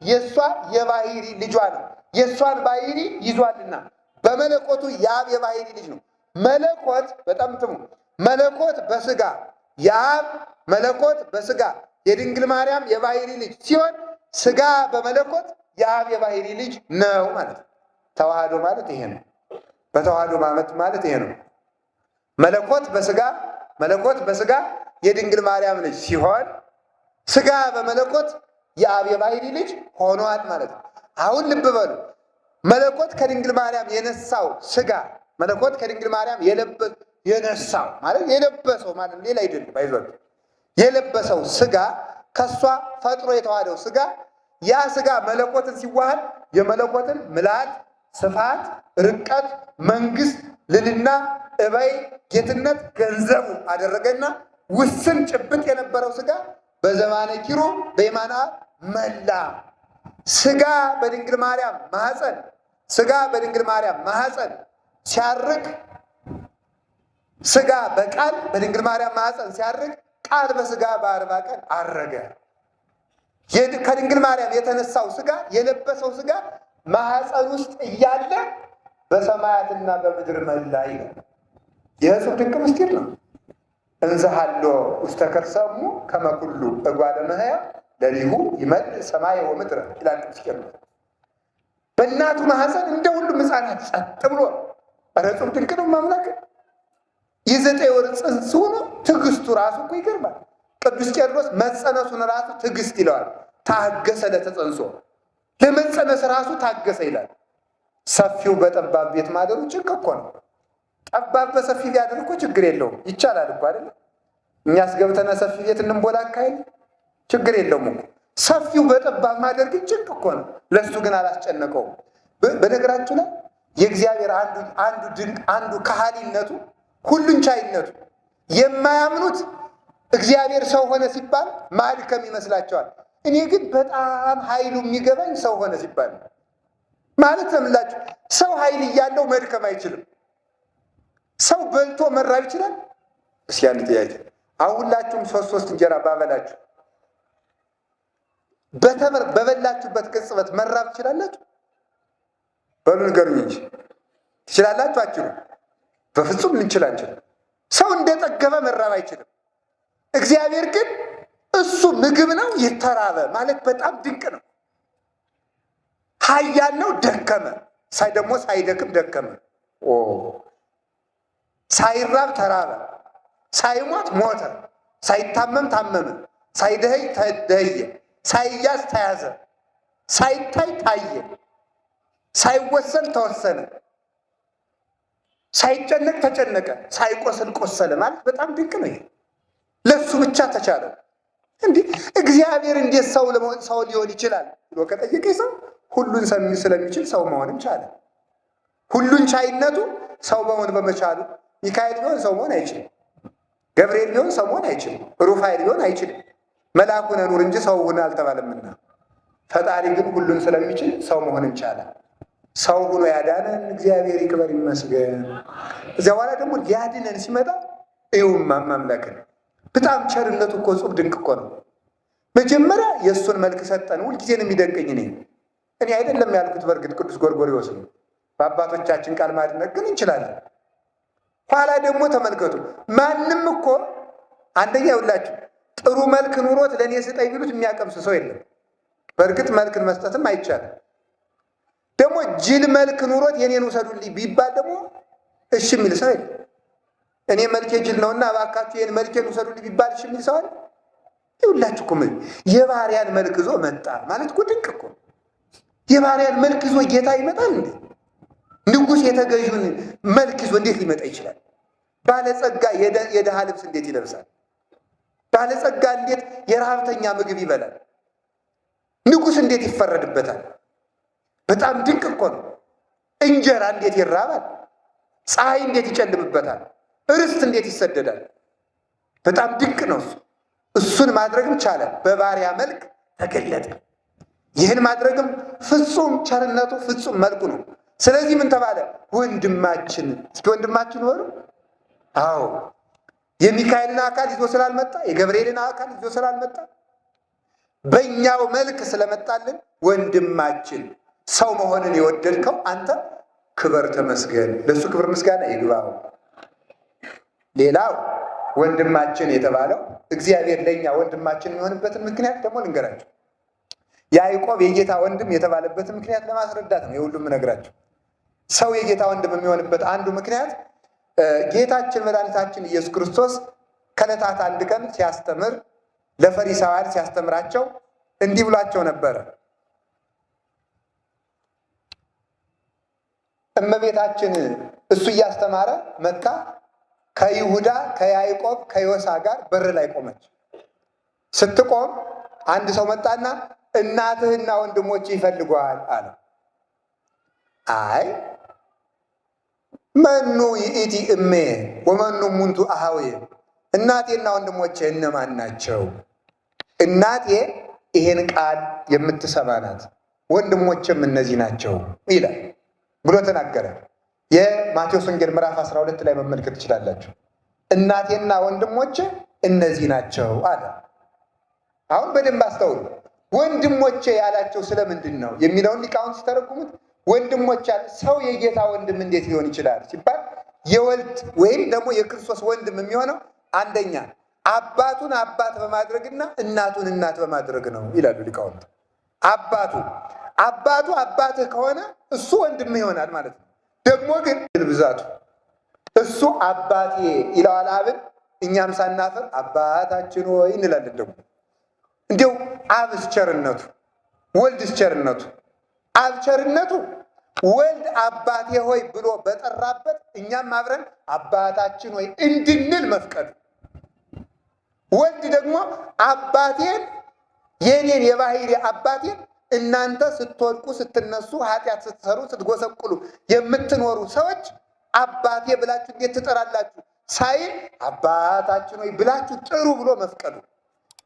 የሷ የባሕርይ ልጇ ነው። የሷን ባሕርይ ይዟልና በመለኮቱ የአብ የባሕርይ ልጅ ነው። መለኮት በጣም ጥሙ መለኮት በስጋ የአብ መለኮት በስጋ የድንግል ማርያም የባሕርይ ልጅ ሲሆን ስጋ በመለኮት የአብ የባሕርይ ልጅ ነው ማለት ነው። ተዋህዶ ማለት ይሄ ነው። በተዋህዶ ማለት ይሄ ነው። መለኮት በስጋ የድንግል ማርያም ልጅ ሲሆን ስጋ በመለኮት የአብ የባሕርይ ልጅ ሆኗል ማለት ነው። አሁን ልብ በሉ። መለኮት ከድንግል ማርያም የነሳው ስጋ መለኮት ከድንግል ማርያም የነሳው ማለት የለበሰው ማለት ሌላ አይደለም። አይዟችሁ የለበሰው ስጋ ከሷ ፈጥሮ የተዋሃደው ስጋ ያ ስጋ መለኮትን ሲዋሃድ የመለኮትን ምልአት፣ ስፋት፣ ርቀት፣ መንግስት፣ ልልና፣ እበይ፣ ጌትነት ገንዘቡ አደረገና ውስን ጭብጥ የነበረው ስጋ በዘባነ ኪሮ በየማነ አብ መላ። ስጋ በድንግል ማርያም ማኅፀን ሲያርግ ስጋ በቃል በድንግል ማርያም ማኅፀን ሲያርግ ቃል በስጋ በ40 ቀን አረገ። ከድንግል ማርያም የተነሳው ስጋ የለበሰው ስጋ ማኅፀን ውስጥ እያለ በሰማያትና በምድር መላ ይላል። የእጹብ ድንቅ ምስጢር ነው። እንዘሃሎ ውስተ ከርሰ እሙ ከመ ኩሉ እጓለ እመሕያው ለሊሁ ይመልእ ሰማየ ወምድረ ይላል ቅዱስ ቄርሎስ። በእናቱ ማኅፀን እንደ ሁሉም ሕፃናት ጸጥ ብሎ ኧረ እጹብ ድንቅ ነው ማምላክ። የ9 ወር ጽንስ ሆኖ ትዕግስቱ ራሱ እኮ ይገርማል። ቅዱስ ቄርሎስ መጸነሱን ራሱ ትዕግስት ይለዋል። ታገሰ ለተጸንሶ ለመጸነስ ራሱ ታገሰ ይላል። ሰፊው በጠባብ ቤት ማደሩ ጭንቅ እኮ ነው። ጠባብ በሰፊ ቢያደር እኮ ችግር የለውም፣ ይቻላል እኮ አይደለም። እኛስ ገብተነ ሰፊ ቤት እንቦላ አካሄድ ችግር የለውም እኮ። ሰፊው በጠባብ ማደር ግን ጭንቅ እኮ ነው። ለሱ ግን አላስጨነቀውም። በነገራችሁ ላይ የእግዚአብሔር አንዱ ከሃሊነቱ ሁሉን ቻይነቱ የማያምኑት እግዚአብሔር ሰው ሆነ ሲባል ማድከም ይመስላቸዋል። እኔ ግን በጣም ኃይሉ የሚገባኝ ሰው ሆነ ሲባል ማለት ለምላችሁ ሰው ኃይል እያለው መድከም አይችልም። ሰው በልቶ መራብ ይችላል? እስኪ አንድ ጥያቄ። አሁን ሁላችሁም ሶስት እንጀራ ባበላችሁ በበላችሁበት ቅጽበት መራብ ትችላላችሁ? በሉ ንገሩኝ እንጂ ትችላላችሁ? አትችሉም? በፍጹም ልንችል አንችልም። ሰው እንደጠገበ መራብ አይችልም። እግዚአብሔር ግን እሱ ምግብ ነው የተራበ ማለት በጣም ድንቅ ነው። ኃያል ነው ደከመ፣ ደግሞ ሳይደክም ደከመ። ሳይራብ ተራበ፣ ሳይሞት ሞተ፣ ሳይታመም ታመመ፣ ሳይደኸይ ተደኸየ፣ ሳይያዝ ተያዘ፣ ሳይታይ ታየ፣ ሳይወሰን ተወሰነ፣ ሳይጨነቅ ተጨነቀ፣ ሳይቆስል ቆሰለ ማለት በጣም ድንቅ ነው። ይሄ ለሱ ብቻ ተቻለው። እንዲህ እግዚአብሔር እንዴት ሰው ሊሆን ይችላል ብሎ ከጠየቀ ሰው ሁሉን ስለሚችል ሰው መሆንም ቻለ። ሁሉን ቻይነቱ ሰው መሆን በመቻሉ ሚካኤል ቢሆን ሰው መሆን አይችልም። ገብርኤል ቢሆን ሰው መሆን አይችልም። ሩፋኤል ቢሆን አይችልም። መልአኩ ነህ ኑር እንጂ ሰው ሁን አልተባለምና፣ ፈጣሪ ግን ሁሉን ስለሚችል ሰው መሆንን ቻለ። ሰው ሆኖ ያዳነን እግዚአብሔር ይክበር ይመስገን። እዚያ በኋላ ደግሞ ሊያድነን ሲመጣ እዩም ማምላክን በጣም ቸርነቱ እኮ ጽብ ድንቅ እኮ ነው። መጀመሪያ የእሱን መልክ ሰጠን። ሁልጊዜ ነው የሚደንቀኝ። እኔ አይደለም ያልኩት፣ በእርግጥ ቅዱስ ጎርጎርዮስ ነው። በአባቶቻችን ቃል ማድነቅ ግን እንችላለን። ኋላ ደግሞ ተመልከቱ፣ ማንም እኮ አንደኛ ይውላችሁ ጥሩ መልክ ኑሮት ለእኔ ስጠኝ ቢሉት የሚያቀምስ ሰው የለም። በእርግጥ መልክን መስጠትም አይቻልም። ደግሞ ጅል መልክ ኑሮት የኔን ውሰዱልኝ ቢባል ደግሞ እሺ የሚል ሰው የለም። እኔ መልኬ ጅል ነውና እባካችሁ ይህን መልኬን ውሰዱልኝ ቢባል እሺ የሚል ሰው አለ? ይውላችሁ እኮ የባሪያን መልክ ይዞ መጣ ማለት እኮ ድንቅ እኮ። የባሪያን መልክ ይዞ ጌታ ይመጣል እንዴ? ንጉሥ የተገዥውን መልክ ይዞ እንዴት ሊመጣ ይችላል? ባለጸጋ የድሃ ልብስ እንዴት ይለብሳል? ባለጸጋ እንዴት የረሃብተኛ ምግብ ይበላል? ንጉሥ እንዴት ይፈረድበታል? በጣም ድንቅ እኮ ነው። እንጀራ እንዴት ይራባል? ፀሐይ እንዴት ይጨልምበታል? ርስት እንዴት ይሰደዳል? በጣም ድንቅ ነው እሱ። እሱን ማድረግም ቻለ። በባሪያ መልክ ተገለጠ። ይህን ማድረግም ፍጹም ቸርነቱ ፍጹም መልኩ ነው። ስለዚህ ምን ተባለ? ወንድማችን። እስኪ ወንድማችን ሆኑ። አዎ የሚካኤልን አካል ይዞ ስላልመጣ፣ የገብርኤልን አካል ይዞ ስላልመጣ፣ በእኛው መልክ ስለመጣልን ወንድማችን ሰው መሆንን የወደድከው አንተ ክበር ተመስገን። ለእሱ ክብር ምስጋና ይግባው። ሌላው ወንድማችን የተባለው እግዚአብሔር ለእኛ ወንድማችን የሚሆንበትን ምክንያት ደግሞ ልንገራቸው። ያዕቆብ የጌታ ወንድም የተባለበትን ምክንያት ለማስረዳት ነው የሁሉም ነገራቸው። ሰው የጌታ ወንድም የሚሆንበት አንዱ ምክንያት ጌታችን መድኃኒታችን ኢየሱስ ክርስቶስ ከዕለታት አንድ ቀን ሲያስተምር ለፈሪሳውያን ሲያስተምራቸው እንዲህ ብሏቸው ነበረ። እመቤታችን እሱ እያስተማረ መጣ። ከይሁዳ ከያዕቆብ ከዮሳ ጋር በር ላይ ቆመች። ስትቆም አንድ ሰው መጣና እናትህና ወንድሞች ይፈልጓል አለ። አይ መኑ ይእቲ እሜ ወመኑ ሙንቱ አሃዌ፣ እናቴና ወንድሞቼ እነማን ናቸው? እናቴ ይሄን ቃል የምትሰማ ናት፣ ወንድሞቼም እነዚህ ናቸው ይላል ብሎ ተናገረ። የማቴዎስ ወንጌል ምዕራፍ 12 ላይ መመልከት ትችላላችሁ። እናቴና ወንድሞቼ እነዚህ ናቸው አለ። አሁን በደንብ አስተውሉ። ወንድሞቼ ያላቸው ስለምንድን ነው የሚለውን ሊቃውንት ሲተረጉሙት ወንድሞች ያለ ሰው የጌታ ወንድም እንዴት ሊሆን ይችላል ሲባል የወልድ ወይም ደግሞ የክርስቶስ ወንድም የሚሆነው አንደኛ አባቱን አባት በማድረግና እናቱን እናት በማድረግ ነው ይላሉ ሊቃውንት። አባቱ አባትህ ከሆነ እሱ ወንድምህ ይሆናል ማለት ነው። ደግሞ ግን ብዛቱ እሱ አባቴ ይለዋል አብን፣ እኛም ሳናፈር አባታችን ሆይ እንላለን። ደግሞ እንዲያው አብስ ቸርነቱ ወልድስ ቸርነቱ አብ ቸርነቱ ወልድ አባቴ ሆይ ብሎ በጠራበት እኛም አብረን አባታችን ሆይ እንድንል መፍቀዱ፣ ወልድ ደግሞ አባቴን የኔን የባህሪ አባቴን እናንተ ስትወድቁ ስትነሱ ኃጢአት ስትሰሩ ስትጎሰቁሉ የምትኖሩ ሰዎች አባቴ ብላችሁ እንዴት ትጠራላችሁ ሳይል አባታችን ሆይ ብላችሁ ጥሩ ብሎ መፍቀዱ፣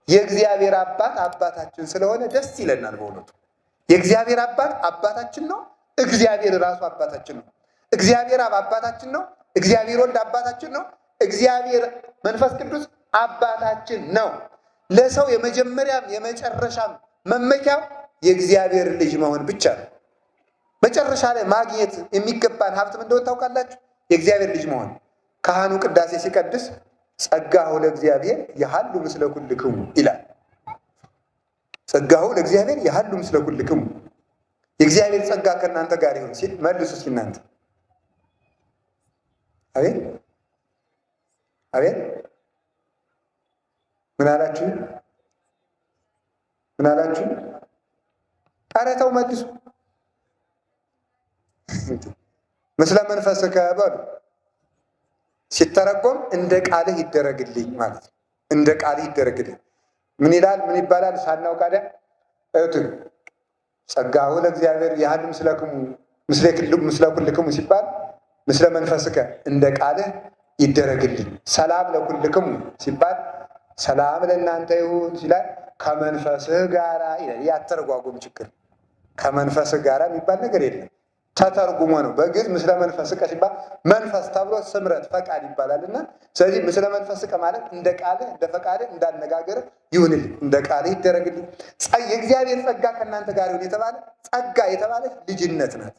የእግዚአብሔር አባት አባታችን ስለሆነ ደስ ይለናል። በእውነቱ የእግዚአብሔር አባት አባታችን ነው። እግዚአብሔር ራሱ አባታችን ነው። እግዚአብሔር አብ አባታችን ነው። እግዚአብሔር ወልድ አባታችን ነው። እግዚአብሔር መንፈስ ቅዱስ አባታችን ነው። ለሰው የመጀመሪያም የመጨረሻም መመኪያው የእግዚአብሔር ልጅ መሆን ብቻ ነው። መጨረሻ ላይ ማግኘት የሚገባን ሀብትም እንደሆነ ታውቃላችሁ፣ የእግዚአብሔር ልጅ መሆን። ካህኑ ቅዳሴ ሲቀድስ ጸጋሁ ለእግዚአብሔር የሃሉ ምስለ ኩልክሙ ይላል። ጸጋሁ ለእግዚአብሔር የሃሉ ምስለ ኩልክሙ፣ የእግዚአብሔር ጸጋ ከእናንተ ጋር ይሁን ሲል መልሱ እስኪ እናንተ። አቤት አቤት፣ ምን አላችሁ? ምን አላችሁ? ኧረ ተው መልሱ። ምስለ መንፈስከ በሉ ሲተረጎም እንደ ቃልህ ይደረግልኝ ማለት ነው። እንደ ቃልህ ይደረግልኝ ምን ይላል? ምን ይባላል? ሳናውቅ አይደል ጸጋሁ ለእግዚአብሔር ያህል ምስለ ኩልክሙ ሲባል ምስለ መንፈስከ እንደ ቃልህ ይደረግልኝ። ሰላም ለኩልክሙ ሲባል ሰላም ለእናንተ ይሁን ሲላል ከመንፈስህ ጋራ ይላል። ያተረጓጎም ችግር ከመንፈስህ ጋራ የሚባል ነገር የለም። ተተርጉሞ ነው። በግዕዝ ምስለ መንፈስከ ሲባል መንፈስ ተብሎ ስምረት ፈቃድ ይባላልና ስለዚህ ምስለ መንፈስከ ማለት እንደ ቃልህ እንደ ፈቃድህ እንዳነጋገርህ ይሁንልኝ፣ እንደ ቃልህ ይደረግልኝ። የእግዚአብሔር ጸጋ ከእናንተ ጋር ይሁን የተባለ ጸጋ የተባለች ልጅነት ናት።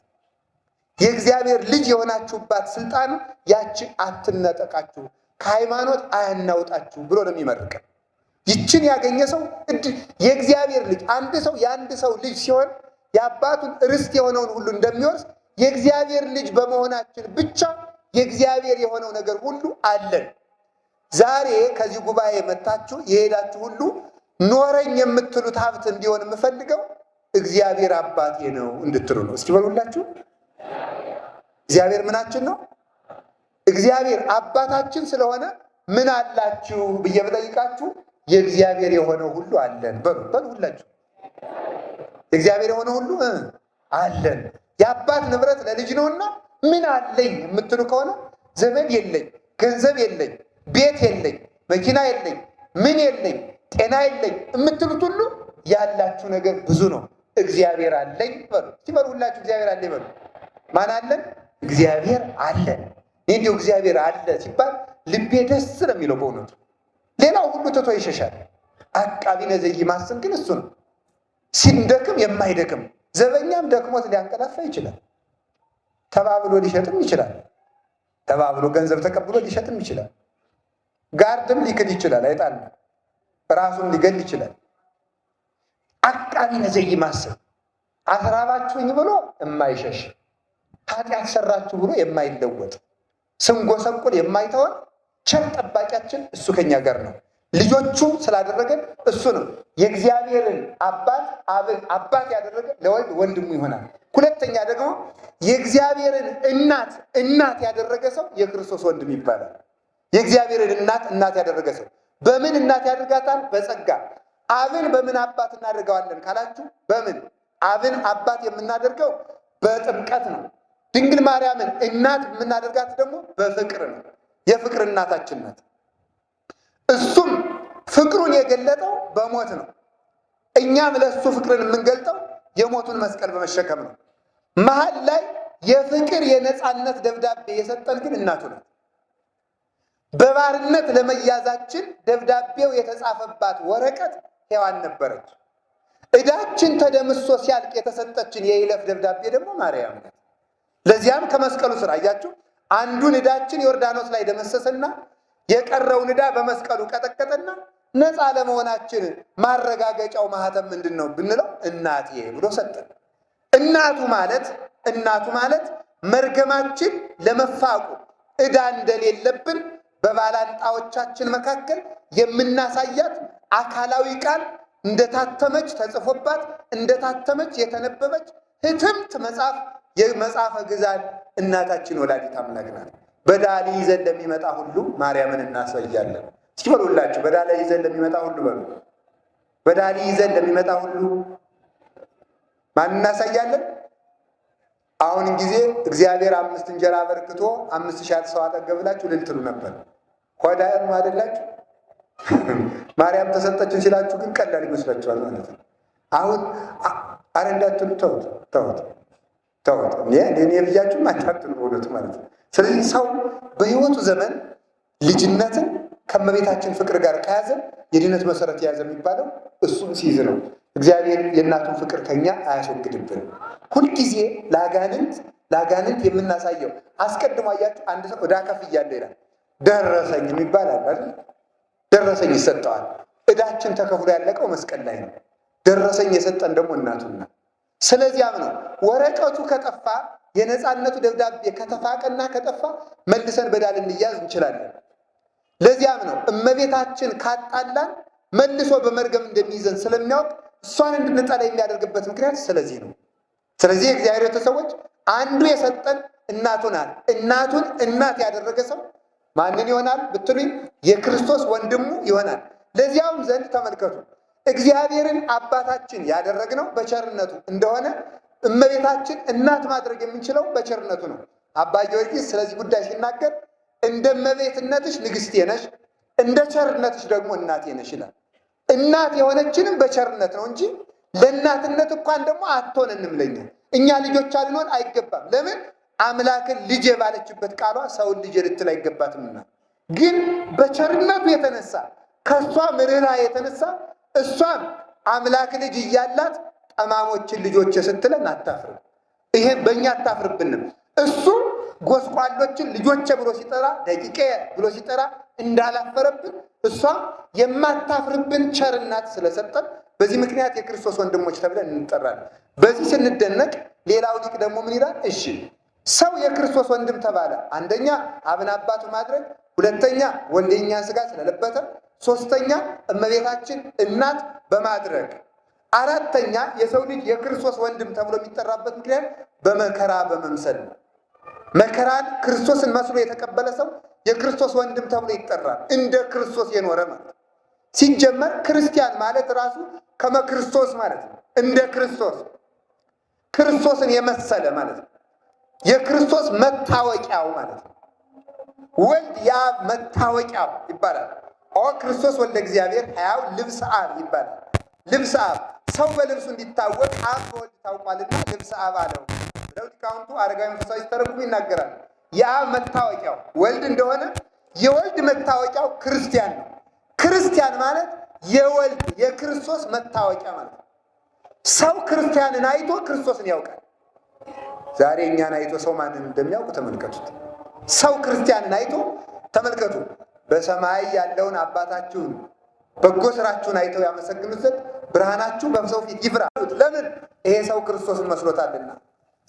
የእግዚአብሔር ልጅ የሆናችሁባት ስልጣን ያቺ አትነጠቃችሁ፣ ከሃይማኖት አያናውጣችሁ ብሎ ነው የሚመርቀን። ይችን ያገኘ ሰው የእግዚአብሔር ልጅ አንድ ሰው የአንድ ሰው ልጅ ሲሆን የአባቱን ርስት የሆነውን ሁሉ እንደሚወርስ የእግዚአብሔር ልጅ በመሆናችን ብቻ የእግዚአብሔር የሆነው ነገር ሁሉ አለን። ዛሬ ከዚህ ጉባኤ መታችሁ የሄዳችሁ ሁሉ ኖረኝ የምትሉት ሀብት እንዲሆን የምፈልገው እግዚአብሔር አባቴ ነው እንድትሉ ነው። እስኪ በሉላችሁ እግዚአብሔር ምናችን ነው? እግዚአብሔር አባታችን ስለሆነ ምን አላችሁ ብዬ ብጠይቃችሁ የእግዚአብሔር የሆነው ሁሉ አለን በሉ ሁላችሁ። እግዚአብሔር የሆነ ሁሉ አለን። የአባት ንብረት ለልጅ ነውና ምን አለኝ የምትሉ ከሆነ ዘመድ የለኝ፣ ገንዘብ የለኝ፣ ቤት የለኝ፣ መኪና የለኝ፣ ምን የለኝ፣ ጤና የለኝ የምትሉት ሁሉ ያላችሁ ነገር ብዙ ነው። እግዚአብሔር አለኝ በሉ። ሲበሉ ሁላችሁ እግዚአብሔር አለኝ በሉ። ማን አለን? እግዚአብሔር አለን። እንዲሁ እግዚአብሔር አለ ሲባል ልቤ ደስ ነው የሚለው በእውነቱ። ሌላው ሁሉ ትቶ ይሸሻል። አቃቢነ ዘኢማስን ግን እሱ ነው። ሲንደክም የማይደክም ዘበኛም ደክሞት ሊያንቀላፋ ይችላል። ተባብሎ ሊሸጥም ይችላል። ተባብሎ ገንዘብ ተቀብሎ ሊሸጥም ይችላል። ጋርድም ሊክድ ይችላል። አይጣል ራሱን ሊገል ይችላል። አቃቢነ ዘኢማስን አስራባችሁኝ ብሎ የማይሸሽ ኃጢአት ሰራችሁ ብሎ የማይለወጥ ስንጎሰቁል የማይተወን ቸር ጠባቂያችን እሱ ከኛ ጋር ነው። ልጆቹ ስላደረገን እሱ ነው። የእግዚአብሔርን አባት ያደረገ ለወልድ ወንድሙ ይሆናል። ሁለተኛ ደግሞ የእግዚአብሔርን እናት ያደረገ ሰው የክርስቶስ ወንድም ይባላል። የእግዚአብሔርን እናት ያደረገ ሰው በምን እናት ያደርጋታል? በጸጋ። አብን በምን አባት እናደርገዋለን ካላችሁ፣ በምን አብን አባት የምናደርገው በጥምቀት ነው። ድንግል ማርያምን እናት የምናደርጋት ደግሞ በፍቅር ነው። የፍቅር እናታችን ናት። እሱም ፍቅሩን የገለጠው በሞት ነው። እኛም ለእሱ ፍቅርን የምንገልጠው የሞቱን መስቀል በመሸከም ነው። መሀል ላይ የፍቅር የነፃነት ደብዳቤ የሰጠን ግን እናቱ ናት። በባርነት ለመያዛችን ደብዳቤው የተጻፈባት ወረቀት ሔዋን ነበረች። ዕዳችን ተደምሶ ሲያልቅ የተሰጠችን የይለፍ ደብዳቤ ደግሞ ማርያም ናት። ለዚያም ከመስቀሉ ስር አያችሁ፣ አንዱን ዕዳችን ዮርዳኖስ ላይ ደመሰሰና የቀረውን ዕዳ በመስቀሉ ቀጠቀጠና ነፃ ለመሆናችን ማረጋገጫው ማህተም ምንድን ነው ብንለው እናቴ ብሎ ሰጠን። እናቱ ማለት መርገማችን ለመፋቁ ዕዳ እንደሌለብን በባላንጣዎቻችን መካከል የምናሳያት አካላዊ ቃል እንደታተመች ተጽፎባት እንደታተመች የተነበበች ህትምት መጽሐፍ የመጽሐፈ ግዛን እናታችን ወላዲት አምላክ ናት። በዳሊ ይዘን ለሚመጣ ሁሉ ማርያምን እናሳያለን። እስኪ በሉላችሁ በዳሊ ይዘን ለሚመጣ ሁሉ በሉ። በዳሊ ይዘን ለሚመጣ ሁሉ ማን እናሳያለን? አሁን ጊዜ እግዚአብሔር 5 እንጀራ አበርክቶ 5000 ሰው አጠገብላችሁ ልትሉ ነበር። ሆዳም አይደላችሁ? ማርያም ተሰጠችን ሲላችሁ ግን ቀላል ይመስላችኋል ማለት ነው። አሁን አረ እንዳትሉ ተውት። እኔ ብያችሁ አታጥሉ በእውነቱ ማለት ነው። ስለዚህ ሰው በህይወቱ ዘመን ልጅነትን ከመቤታችን ፍቅር ጋር ከያዘ የድነት መሰረት የያዘ የሚባለው እሱም ሲይዝ ነው። እግዚአብሔር የእናቱን ፍቅር ከኛ አያስወግድብን። ሁልጊዜ ለአጋንንት የምናሳየው አስቀድሞ አያችሁ፣ አንድ ሰው ዕዳ ከፍያለሁ ይላል። ደረሰኝ የሚባል አለ አይደል? ደረሰኝ ይሰጠዋል። ዕዳችን ተከፍሎ ያለቀው መስቀል ላይ ነው። ደረሰኝ የሰጠን ደግሞ እናቱና። ስለዚያም ነው ወረቀቱ ከጠፋ የነፃነቱ ደብዳቤ ከተፋቀና ከጠፋ መልሰን በዳል እንያዝ እንችላለን። ለዚያም ነው እመቤታችን ካጣላን መልሶ በመርገም እንደሚይዘን ስለሚያውቅ እሷን እንድንጠላ የሚያደርግበት ምክንያት ስለዚህ ነው። ስለዚህ የእግዚአብሔር ቤተሰቦች አንዱ የሰጠን እናቱ ናት። እናቱን እናት ያደረገ ሰው ማንን ይሆናል ብትሉኝ የክርስቶስ ወንድሙ ይሆናል። ለዚያውም ዘንድ ተመልከቱ እግዚአብሔርን አባታችን ያደረግነው በቸርነቱ እንደሆነ እመቤታችን እናት ማድረግ የምንችለው በቸርነቱ ነው። አባ ጊዮርጊስ ስለዚህ ጉዳይ ሲናገር እንደ እመቤትነትሽ ንግሥቴ ነሽ፣ እንደ ቸርነትሽ ደግሞ እናቴ ነሽ ይላል። እናት የሆነችንም በቸርነት ነው እንጂ ለእናትነት እንኳን ደግሞ አትሆነንም። ለኛ እኛ ልጆች አልሆን አይገባም። ለምን? አምላክን ልጄ ባለችበት ቃሏ ሰውን ልጄ ልትል አይገባትምና። ግን በቸርነቱ የተነሳ ከእሷ ርኅራኄ የተነሳ እሷም አምላክ ልጅ እያላት ጠማሞችን ልጆች ስትለን አታፍርም። ይሄ በእኛ አታፍርብንም። እሱ ጎስቋሎችን ልጆቼ ብሎ ሲጠራ ደቂቄ ብሎ ሲጠራ እንዳላፈረብን እሷ የማታፍርብን ቸርናት ስለሰጠን በዚህ ምክንያት የክርስቶስ ወንድሞች ተብለን እንጠራለን። በዚህ ስንደነቅ ሌላው ሊቅ ደግሞ ምን ይላል? እሺ ሰው የክርስቶስ ወንድም ተባለ። አንደኛ አብን አባቱ ማድረግ፣ ሁለተኛ ወልድ የእኛን ሥጋ ስለለበሰ፣ ሶስተኛ እመቤታችን እናት በማድረግ፣ አራተኛ የሰው ልጅ የክርስቶስ ወንድም ተብሎ የሚጠራበት ምክንያት በመከራ በመምሰል ነው። መከራን ክርስቶስን መስሎ የተቀበለ ሰው የክርስቶስ ወንድም ተብሎ ይጠራል። እንደ ክርስቶስ የኖረ ማለት ነው። ሲጀመር ክርስቲያን ማለት ራሱ ከመክርስቶስ ማለት ነው። እንደ ክርስቶስ ክርስቶስን የመሰለ ማለት ነው። የክርስቶስ መታወቂያው ማለት ነው። ወልድ የአብ መታወቂያው ይባላል። ኦ ክርስቶስ ወልደ እግዚአብሔር ሕያው ልብሰ አብ ይባላል። ልብሰ አብ ሰው በልብሱ እንዲታወቅ አብ በወልድ ታውቋልና ልብሰ አብ አለው ብለው ሊቃውንቱ አረጋዊ መንፈሳዊ ሲተረጉሙ ይናገራል። የአብ መታወቂያው ወልድ እንደሆነ የወልድ መታወቂያው ክርስቲያን ነው። ክርስቲያን ማለት የወልድ የክርስቶስ መታወቂያ ማለት ነው። ሰው ክርስቲያንን አይቶ ክርስቶስን ያውቃል። ዛሬ እኛን አይቶ ሰው ማንን እንደሚያውቅ ተመልከቱት። ሰው ክርስቲያንን አይቶ ተመልከቱ። በሰማይ ያለውን አባታችሁን በጎ ስራችሁን አይተው ያመሰግኑት ዘንድ ብርሃናችሁ በሰው ፊት ይብራ። ለምን? ይሄ ሰው ክርስቶስን መስሎታልና።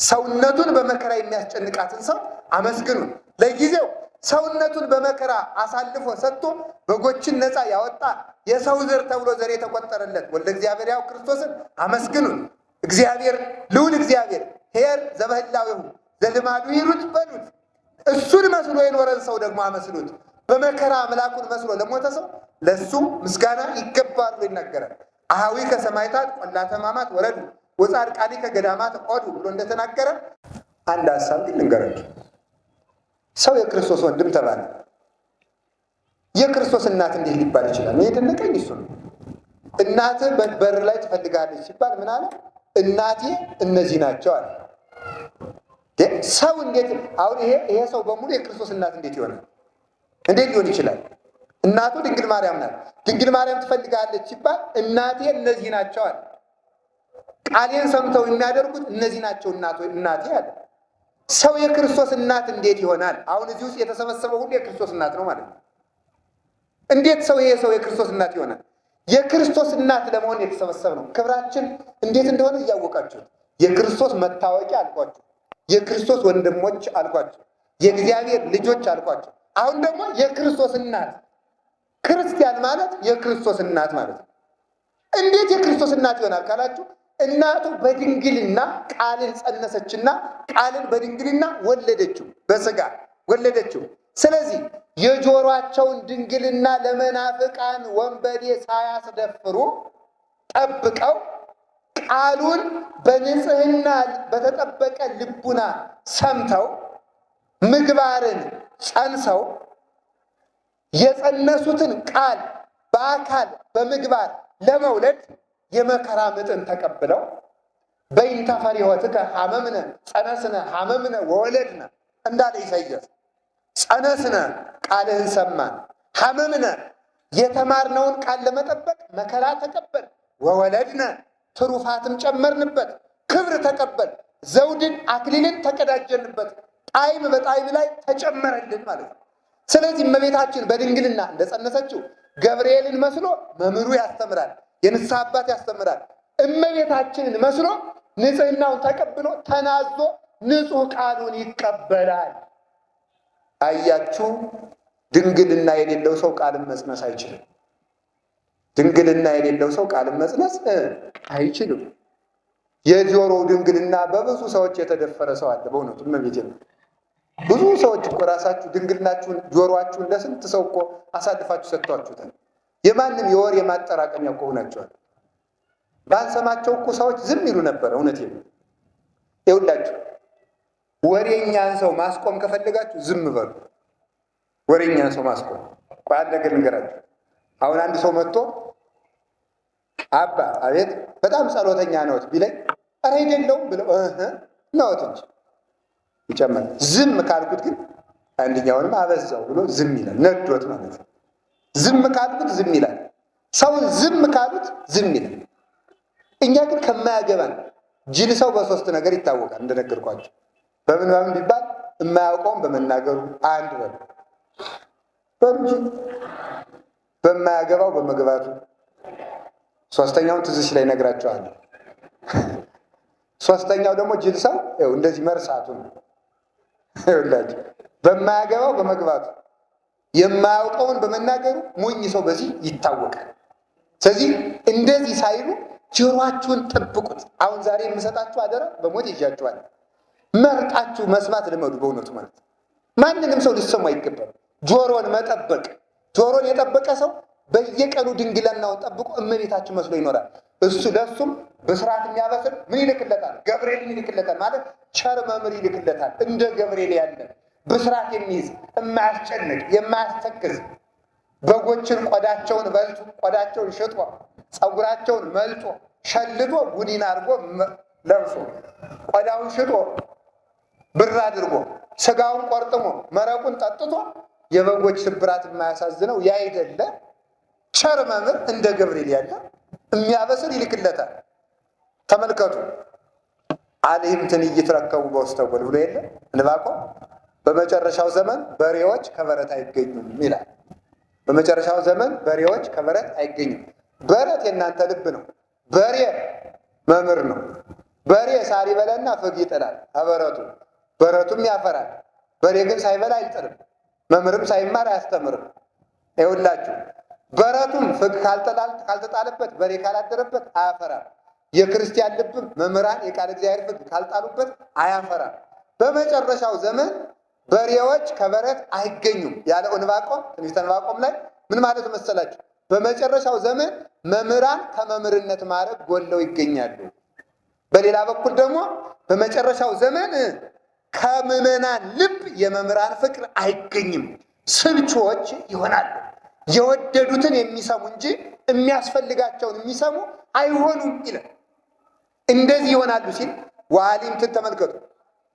ሰውነቱን በመከራ የሚያስጨንቃትን ሰው አመስግኑ። ለጊዜው ሰውነቱን በመከራ አሳልፎ ሰጥቶ በጎችን ነፃ ያወጣ የሰው ዘር ተብሎ ዘር የተቆጠረለት ወልደ እግዚአብሔር ያው ክርስቶስን አመስግኑን። እግዚአብሔር ልዑል እግዚአብሔር ኄር ዘበህላዊሁ ዘልማዱ ይሩት በሉት። እሱን መስሎ የኖረን ሰው ደግሞ አመስሉት። በመከራ አምላኩን መስሎ ለሞተ ሰው ለሱ ምስጋና ይገባል ብሎ ይናገራል። አሃዊ ከሰማይታት ቆላተ ሕማማት ወረዱ ወጻድቃኒ ከገዳማት ኦዱ ብሎ እንደተናገረ አንድ ሀሳብ ግን ልንገራችሁ። ሰው የክርስቶስ ወንድም ተባለ። የክርስቶስ እናት እንዴት ሊባል ይችላል? የደነቀኝ እሱ ነው። እናትህ በር ላይ ትፈልጋለች ሲባል ምን አለ? እናቴ እነዚህ ናቸው አለ። ሰው እንዴት አሁን ይሄ ሰው በሙሉ የክርስቶስ እናት እንዴት ይሆናል? እንዴት ሊሆን ይችላል? እናቱ ድንግል ማርያም ናት። ድንግል ማርያም ትፈልጋለች ሲባል እናቴ እነዚህ ናቸው አለ። ቃሌን ሰምተው የሚያደርጉት እነዚህ ናቸው እናቴ አለ። ሰው የክርስቶስ እናት እንዴት ይሆናል? አሁን እዚህ ውስጥ የተሰበሰበው ሁሉ የክርስቶስ እናት ነው ማለት ነው። እንዴት ይሄ ሰው የክርስቶስ እናት ይሆናል? የክርስቶስ እናት ለመሆን የተሰበሰበ ነው። ክብራችን እንዴት እንደሆነ እያወቃችሁት የክርስቶስ መታወቂያ አልኳችሁ፣ የክርስቶስ ወንድሞች አልኳችሁ፣ የእግዚአብሔር ልጆች አልኳችሁ። አሁን ደግሞ የክርስቶስ እናት። ክርስቲያን ማለት የክርስቶስ እናት ማለት ነው። እንዴት የክርስቶስ እናት ይሆናል ካላችሁ እናቱ በድንግልና ቃልን ጸነሰችና ቃልን በድንግልና ወለደችው፣ በሥጋ ወለደችው። ስለዚህ የጆሮአቸውን ድንግልና ለመናፍቃን ወንበዴ ሳያስደፍሩ ጠብቀው ቃሉን በንጽህና በተጠበቀ ልቡና ሰምተው ምግባርን ጸንሰው የጸነሱትን ቃል በአካል በምግባር ለመውለድ የመከራ ምጥን ተቀብለው በይንተ ፈሪሆትከ ሐመምነ ጸነስነ ሐመምነ ወወለድነ እንዳለ ኢሳይያስ። ጸነስነ ቃልህን ሰማን፣ ሐመምነ የተማርነውን ቃል ለመጠበቅ መከራ ተቀበል፣ ወወለድነ ትሩፋትም ጨመርንበት፣ ክብር ተቀበል፣ ዘውድን አክሊልን ተቀዳጀንበት፣ ጣዕም በጣዕም ላይ ተጨመረልን ማለት ነው። ስለዚህ እመቤታችን በድንግልና እንደጸነሰችው ገብርኤልን መስሎ መምህሩ ያስተምራል፣ የንስሐ አባት ያስተምራል። እመቤታችንን መስሎ ንጽህናውን ተቀብሎ ተናዞ ንጹሕ ቃሉን ይቀበላል። አያችሁ፣ ድንግልና የሌለው ሰው ቃልን መጽነስ አይችልም። ድንግልና የሌለው ሰው ቃልን መጽነስ አይችልም። የጆሮው ድንግልና በብዙ ሰዎች የተደፈረ ሰው አለ። በእውነቱ እመቤቴ ነው። ብዙ ሰዎች እኮ ራሳችሁ ድንግልናችሁን ጆሮአችሁን ለስንት ሰው እኮ አሳልፋችሁ ሰጥቷችሁታል። የማንም የወሬ ማጠራቀሚያ እኮ ሆናችኋል። ባንሰማቸው እኮ ሰዎች ዝም ይሉ ነበር። እውነቴን ነው። ይኸውላችሁ ወሬኛን ሰው ማስቆም ከፈለጋችሁ ዝም በሉ። ወሬኛን ሰው ማስቆም አንድ ነገር ልንገራችሁ። አሁን አንድ ሰው መጥቶ አባ አቤት በጣም ጸሎተኛ ነዎት ቢለኝ ኧረ አይደለሁም ብለው ነዎት እንጂ ይጨምራል። ዝም ካልኩት ግን አንደኛውንም አበዛው ብሎ ዝም ይላል። ነዶት ማለት ነው። ዝም ካልኩት ዝም ይላል። ሰውን ዝም ካሉት ዝም ይላል። እኛ ግን ከማያገባን ጅል ሰው በሶስት ነገር ይታወቃል። እንደነገርኳቸው በምን ቢባል የማያውቀውን በመናገሩ አንድ በሉ እንጂ በማያገባው በመግባቱ፣ ሶስተኛውን ትዝሽ ላይ ነግራቸዋለሁ። ሶስተኛው ደግሞ ጅል ሰው እንደዚህ መርሳቱ ነው። ይኸውላችሁ በማያገባው በመግባቱ የማያውቀውን በመናገሩ ሞኝ ሰው በዚህ ይታወቃል። ስለዚህ እንደዚህ ሳይሉ ጆሮአችሁን ጠብቁት። አሁን ዛሬ የምሰጣችሁ አደራ በሞት ይዣችኋል። መርጣችሁ መስማት ልመዱ። በእውነቱ ማለት ማንንም ሰው ሊሰሙ አይገባም። ጆሮን መጠበቅ። ጆሮን የጠበቀ ሰው በየቀኑ ድንግልናውን ጠብቆ እመቤታችሁ መስሎ ይኖራል። እሱ ለሱም በስርዓት የሚያበስር ምን ይልክለታል? ገብርኤል ይልክለታል። ማለት ቸር መምህር ይልክለታል። እንደ ገብርኤል ያለ በስርዓት የሚይዝ የማያስጨንቅ የማያስተክዝ በጎችን ቆዳቸውን በልቶ ቆዳቸውን ሽጦ ፀጉራቸውን መልጦ ሸልቶ ጉኒን አድርጎ ለብሶ ቆዳውን ሽጦ ብር አድርጎ ስጋውን ቆርጥሞ መረቁን ጠጥቶ የበጎች ስብራት የማያሳዝነው ያ አይደለ? ቸር መምህር እንደ ገብርኤል ያለ የሚያበስር ይልክለታል። ተመልከቱ። አልህምትን እይትረከቡ በውስተ ጎል ብሎ የለ ዕንባቆም በመጨረሻው ዘመን በሬዎች ከበረት አይገኙም ይላል። በመጨረሻው ዘመን በሬዎች ከበረት አይገኙም። በረት የእናንተ ልብ ነው። በሬ መምህር ነው። በሬ ሳር ይበላና ፍግ ይጥላል አበረቱ፣ በረቱም ያፈራል። በሬ ግን ሳይበላ አይጥልም፣ መምህርም ሳይማር አያስተምርም። ይኸውላችሁ በረቱም ፍግ ካልተጣለበት በሬ ካላደረበት አያፈራም። የክርስቲያን ልብም መምህራን የቃል እግዚአብሔር ፍግ ካልጣሉበት አያፈራም። በመጨረሻው ዘመን በሬዎች ከበረት አይገኙም ያለው ዕንባቆም ትንቢተ ዕንባቆም ላይ ምን ማለት መሰላችሁ? በመጨረሻው ዘመን መምህራን ከመምህርነት ማዕረግ ጎለው ይገኛሉ። በሌላ በኩል ደግሞ በመጨረሻው ዘመን ከምዕመናን ልብ የመምህራን ፍቅር አይገኝም፣ ስልቾች ይሆናሉ። የወደዱትን የሚሰሙ እንጂ የሚያስፈልጋቸውን የሚሰሙ አይሆኑም ይላል። እንደዚህ ይሆናሉ ሲል ዋሊምትን ተመልከቱ።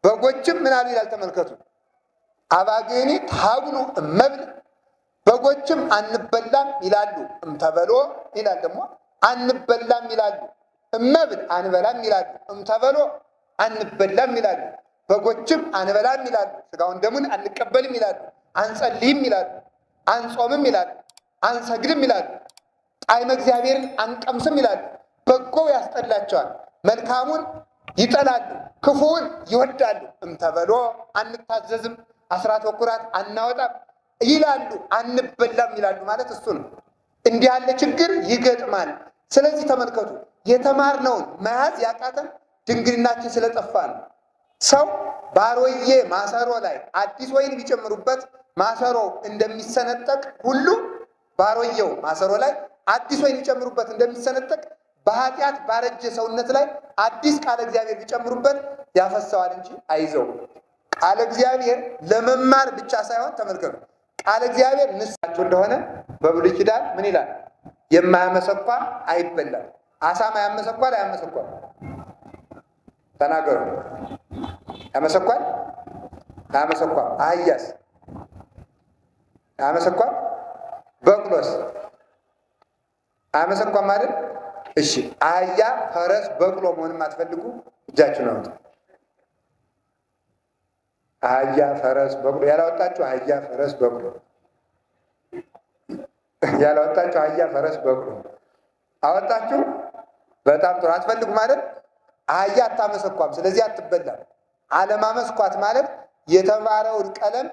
በጎችም ምን አሉ ይላል ተመልከቱ። አባግኒ ታብሉ እመብል በጎችም አንበላም ይላሉ። እምተበሎ ይላል ደግሞ አንበላም ይላሉ። እመብል አንበላም ይላሉ። እምተበሎ አንበላም ይላሉ። በጎችም አንበላም ይላሉ። ስጋውን ደሙን አንቀበልም ይላሉ። አንጸልይም ይላሉ። አንጾምም ይላሉ። አንሰግድም ይላሉ። ጣዕመ እግዚአብሔርን አንቀምስም ይላሉ። በጎው ያስጠላቸዋል፣ መልካሙን ይጠላሉ፣ ክፉውን ይወዳሉ። እምተበሎ አንታዘዝም፣ አስራት በኩራት አናወጣም ይላሉ። አንበላም ይላሉ ማለት እሱ ነው። እንዲህ ያለ ችግር ይገጥማል። ስለዚህ ተመልከቱ፣ የተማርነውን መያዝ ያቃተን ድንግልናችን ስለጠፋ ነው። ሰው ባሮዬ ማሰሮ ላይ አዲስ ወይን ቢጨምሩበት ማሰሮ እንደሚሰነጠቅ ሁሉ ባሮዬው ማሰሮ ላይ አዲስ ወይን ቢጨምሩበት እንደሚሰነጠቅ በኃጢአት ባረጀ ሰውነት ላይ አዲስ ቃለ እግዚአብሔር ቢጨምሩበት ያፈሰዋል እንጂ አይዘውም። ቃለ እግዚአብሔር ለመማር ብቻ ሳይሆን ተመልከቱ፣ ቃለ እግዚአብሔር ንስሐቸው እንደሆነ በብሉይ ኪዳን ምን ይላል? የማያመሰኳ አይበላም። አሳማ ያመሰኳል አያመሰኳል? ተናገሩ። ያመሰኳል አያመሰኳል? አህያስ አያመሰኳል? በቅሎስ አያመሰኳል ማለት? እሺ አህያ፣ ፈረስ፣ በቅሎ መሆንም አትፈልጉ? እጃችሁን አውጡ። አህያ፣ ፈረስ፣ በቅሎ ያላወጣችሁ አህያ፣ ፈረስ፣ በቅሎ ያላወጣችሁ አህያ፣ ፈረስ፣ በቅሎ አወጣችሁ። በጣም ጥሩ። አትፈልጉ ማለት አህያ አታመሰኳም፣ ስለዚህ አትበላም። አለማመስኳት ማለት የተማረውን ቀለም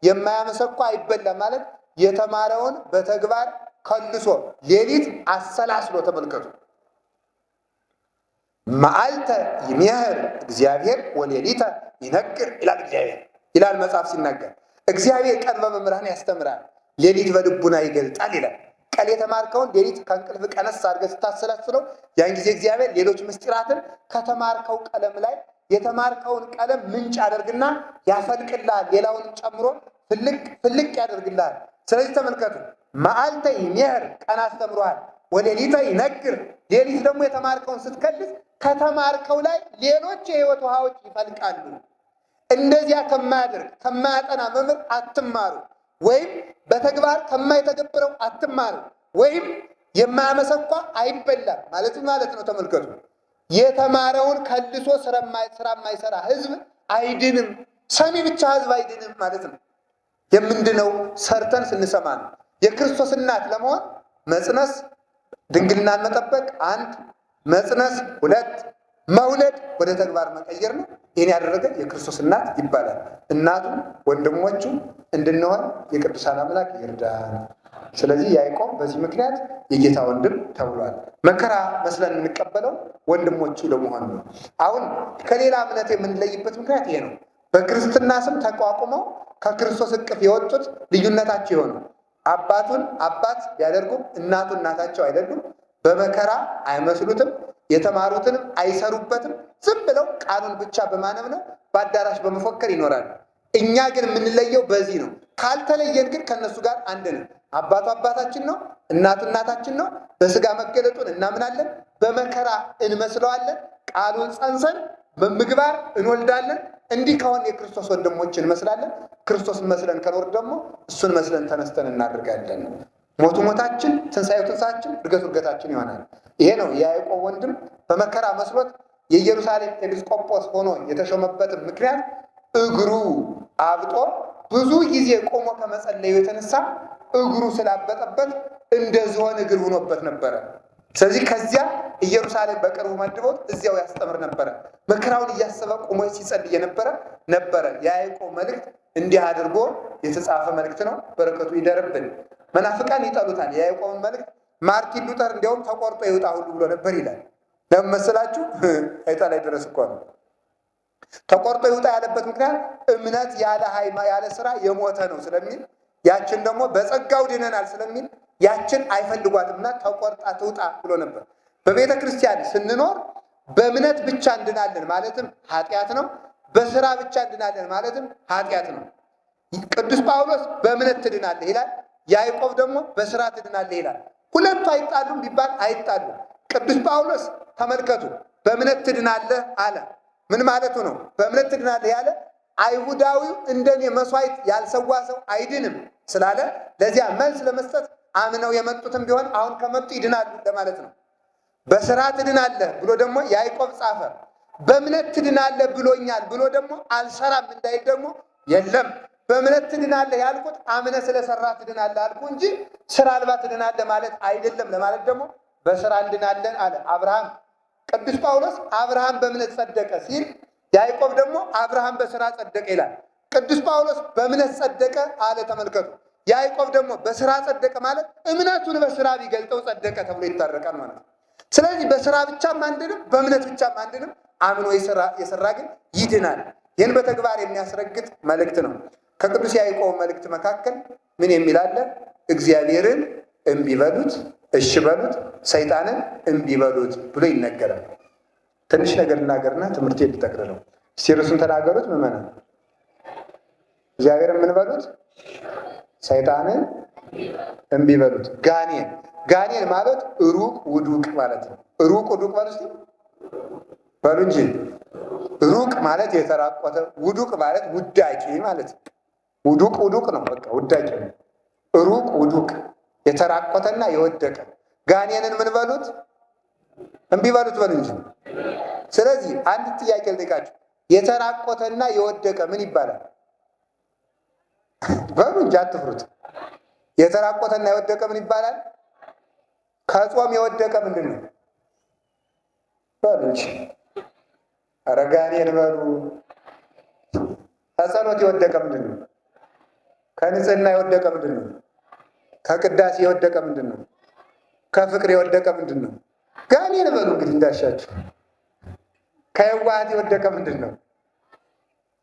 የማያመሰኳ አይበላም ማለት የተማረውን በተግባር ከልሶ ሌሊት አሰላስሎ ተመልከቱ። መዓልተ ይሜህር እግዚአብሔር ወሌሊተ ይነግር ይላል እግዚአብሔር ይላል መጽሐፍ ሲናገር። እግዚአብሔር ቀን በመምህራን ያስተምራል፣ ሌሊት በልቡና ይገልጣል ይላል። ቀን የተማርከውን ሌሊት ከእንቅልፍ ቀነስ አድርገህ ስታሰላስለው ያን ጊዜ እግዚአብሔር ሌሎች ምስጢራትን ከተማርከው ቀለም ላይ የተማርከውን ቀለም ምንጭ ያደርግና ያፈልቅልሃል፣ ሌላውንም ጨምሮ ፍልቅ ያደርግልሃል። ስለዚህ ተመልከቱ፣ መዓልተ ይሜህር ቀን አስተምሮሃል፣ ወሌሊተ ይነግር ሌሊት ደግሞ የተማርከውን ስትከልስ ከተማርከው ላይ ሌሎች የሕይወት ውሃዎች ይፈልቃሉ። እንደዚያ ከማያደርግ ከማያጠና መምህር አትማሩ፣ ወይም በተግባር ከማይተገብረው አትማሩ፣ ወይም የማያመሰኳ አይበላም ማለት ነው። ተመልከቱ፣ የተማረውን ከልሶ ስራ የማይሰራ ሕዝብ አይድንም። ሰሚ ብቻ ሕዝብ አይድንም ማለት ነው። የምንድነው ሰርተን ስንሰማ ነው። የክርስቶስ እናት ለመሆን መጽነስ፣ ድንግልናን መጠበቅ አንድ፣ መጽነስ ሁለት፣ መውለድ ወደ ተግባር መቀየር ነው። ይህን ያደረገ የክርስቶስ እናት ይባላል። እናቱ ወንድሞቹ እንድንሆን የቅዱሳን አምላክ ይርዳን። ስለዚህ ያዕቆብ በዚህ ምክንያት የጌታ ወንድም ተብሏል። መከራ መስለን የምንቀበለው ወንድሞቹ ለመሆን ነው። አሁን ከሌላ እምነት የምንለይበት ምክንያት ይሄ ነው። በክርስትና ስም ተቋቁመው ከክርስቶስ እቅፍ የወጡት ልዩነታቸው የሆነ አባቱን አባት ቢያደርጉም እናቱ እናታቸው አይደሉም። በመከራ አይመስሉትም። የተማሩትንም አይሰሩበትም። ዝም ብለው ቃሉን ብቻ በማነብ ነው፣ በአዳራሽ በመፎከር ይኖራሉ። እኛ ግን የምንለየው በዚህ ነው። ካልተለየን ግን ከእነሱ ጋር አንድ ነን። አባቱ አባታችን ነው፣ እናቱ እናታችን ነው። በስጋ መገለጡን እናምናለን፣ በመከራ እንመስለዋለን። ቃሉን ጸንሰን በምግባር እንወልዳለን። እንዲህ ከሆነ የክርስቶስ ወንድሞች እንመስላለን። ክርስቶስን መስለን ከኖር ደግሞ እሱን መስለን ተነስተን እናደርጋለን። ሞቱ ሞታችን፣ ትንሣኤው ትንሣኤያችን፣ እርገቱ እርገታችን ይሆናል። ይሄ ነው የያዕቆብ ወንድም በመከራ መስሎት የኢየሩሳሌም ኤጲስቆጶስ ሆኖ የተሾመበትም ምክንያት እግሩ አብጦ ብዙ ጊዜ ቆሞ ከመጸለዩ የተነሳ እግሩ ስላበጠበት እንደ ዝሆን እግር ሆኖበት ነበረ። ስለዚህ ከዚያ ኢየሩሳሌም በቅርቡ መድቦት እዚያው ያስተምር ነበረ። መከራውን እያሰበ ቆሞ ሲጸልይ ነበረ። የያዕቆብ መልእክት እንዲህ አድርጎ የተጻፈ መልእክት ነው። በረከቱ ይደርብን። መናፍቃን ይጠሉታል የያዕቆብን መልእክት። ማርቲን ሉተር እንዲያውም ተቆርጦ ይውጣ ሁሉ ብሎ ነበር ይላል። ለምን መሰላችሁ? አይጣ ላይ ድረስ እኮ ነው ተቆርጦ ይውጣ ያለበት ምክንያት እምነት ያለ ስራ የሞተ ነው ስለሚል፣ ያችን ደግሞ በጸጋው ድነናል ስለሚል ያችን አይፈልጓትምና ተቆርጣ ትውጣ ብሎ ነበር። በቤተ ክርስቲያን ስንኖር በእምነት ብቻ እንድናለን ማለትም ኃጢአት ነው። በስራ ብቻ እንድናለን ማለትም ኃጢአት ነው። ቅዱስ ጳውሎስ በእምነት ትድናለህ ይላል። ያዕቆብ ደግሞ በስራ ትድናለህ ይላል። ሁለቱ አይጣሉም ቢባል አይጣሉም። ቅዱስ ጳውሎስ ተመልከቱ፣ በእምነት ትድናለህ አለ። ምን ማለቱ ነው? በእምነት ትድናለህ ያለ አይሁዳዊው እንደኔ መስዋዕት ያልሰዋ ሰው አይድንም ስላለ ለዚያ መልስ ለመስጠት አምነው የመጡትም ቢሆን አሁን ከመጡ ይድናሉ ለማለት ነው። በስራ ትድናለህ ብሎ ደግሞ ያዕቆብ ጻፈ። በእምነት ትድናለህ ብሎኛል ብሎ ደግሞ አልሰራም እንዳይል ደግሞ የለም በእምነት ትድናለህ ያልኩት አምነ ስለሰራ ትድናለህ አልኩ እንጂ ስራ አልባ ትድናለህ ማለት አይደለም ለማለት ደግሞ በስራ እንድናለን አለ አብርሃም። ቅዱስ ጳውሎስ አብርሃም በእምነት ጸደቀ ሲል፣ ያዕቆብ ደግሞ አብርሃም በስራ ጸደቀ ይላል። ቅዱስ ጳውሎስ በእምነት ጸደቀ አለ። ተመልከቱ። ያዕቆብ ደግሞ በስራ ጸደቀ ማለት እምነቱን በስራ ቢገልጠው ጸደቀ ተብሎ ይታረቃል ማለት ነው። ስለዚህ በስራ ብቻም አንድንም በእምነት ብቻም አንድንም አምኖ የሰራ ግን ይድናል። ይህን በተግባር የሚያስረግጥ መልእክት ነው። ከቅዱስ ያዕቆብ መልእክት መካከል ምን የሚል አለ? እግዚአብሔርን እምቢ በሉት፣ እሺ በሉት፣ ሰይጣንን እምቢ በሉት ብሎ ይነገራል። ትንሽ ነገር ልናገርና ትምህርት ልጠቅልለው። እስቲ ርዕሱን ተናገሩት ምዕመናን። እግዚአብሔርን ምን በሉት? ሰይጣንን እምቢ በሉት። ጋኔን ማለት ሩቅ ውዱቅ ማለት ነው። ሩቅ ውዱቅ በሉ እስቲ በሉ እንጂ። ሩቅ ማለት የተራቆተ፣ ውዱቅ ማለት ውዳቂ ማለት ነው። ውዱቅ ነው፣ በቃ ውዳቂ ነው። ሩቅ ውዱቅ፣ የተራቆተና የወደቀ። ጋኔንን ምን በሉት? እምቢ በሉት በሉ እንጂ። ስለዚህ አንድ ጥያቄ ልጠይቃችሁ። የተራቆተና የወደቀ ምን ይባላል? በሉ እንጂ አትፍሩት። የተራቆተና የወደቀ ምን ይባላል? ከጾም የወደቀ ምንድን ነው? በሉ እንጂ። ኧረ ጋኔን በሉ። ከጸሎት የወደቀ ምንድን ነው? ከንጽህና የወደቀ ምንድን ነው? ከቅዳሴ የወደቀ ምንድን ነው? ከፍቅር የወደቀ ምንድን ነው? ጋኔን በሉ እንግዲህ እንዳሻችሁ። ከየዋሃት የወደቀ ምንድን ነው?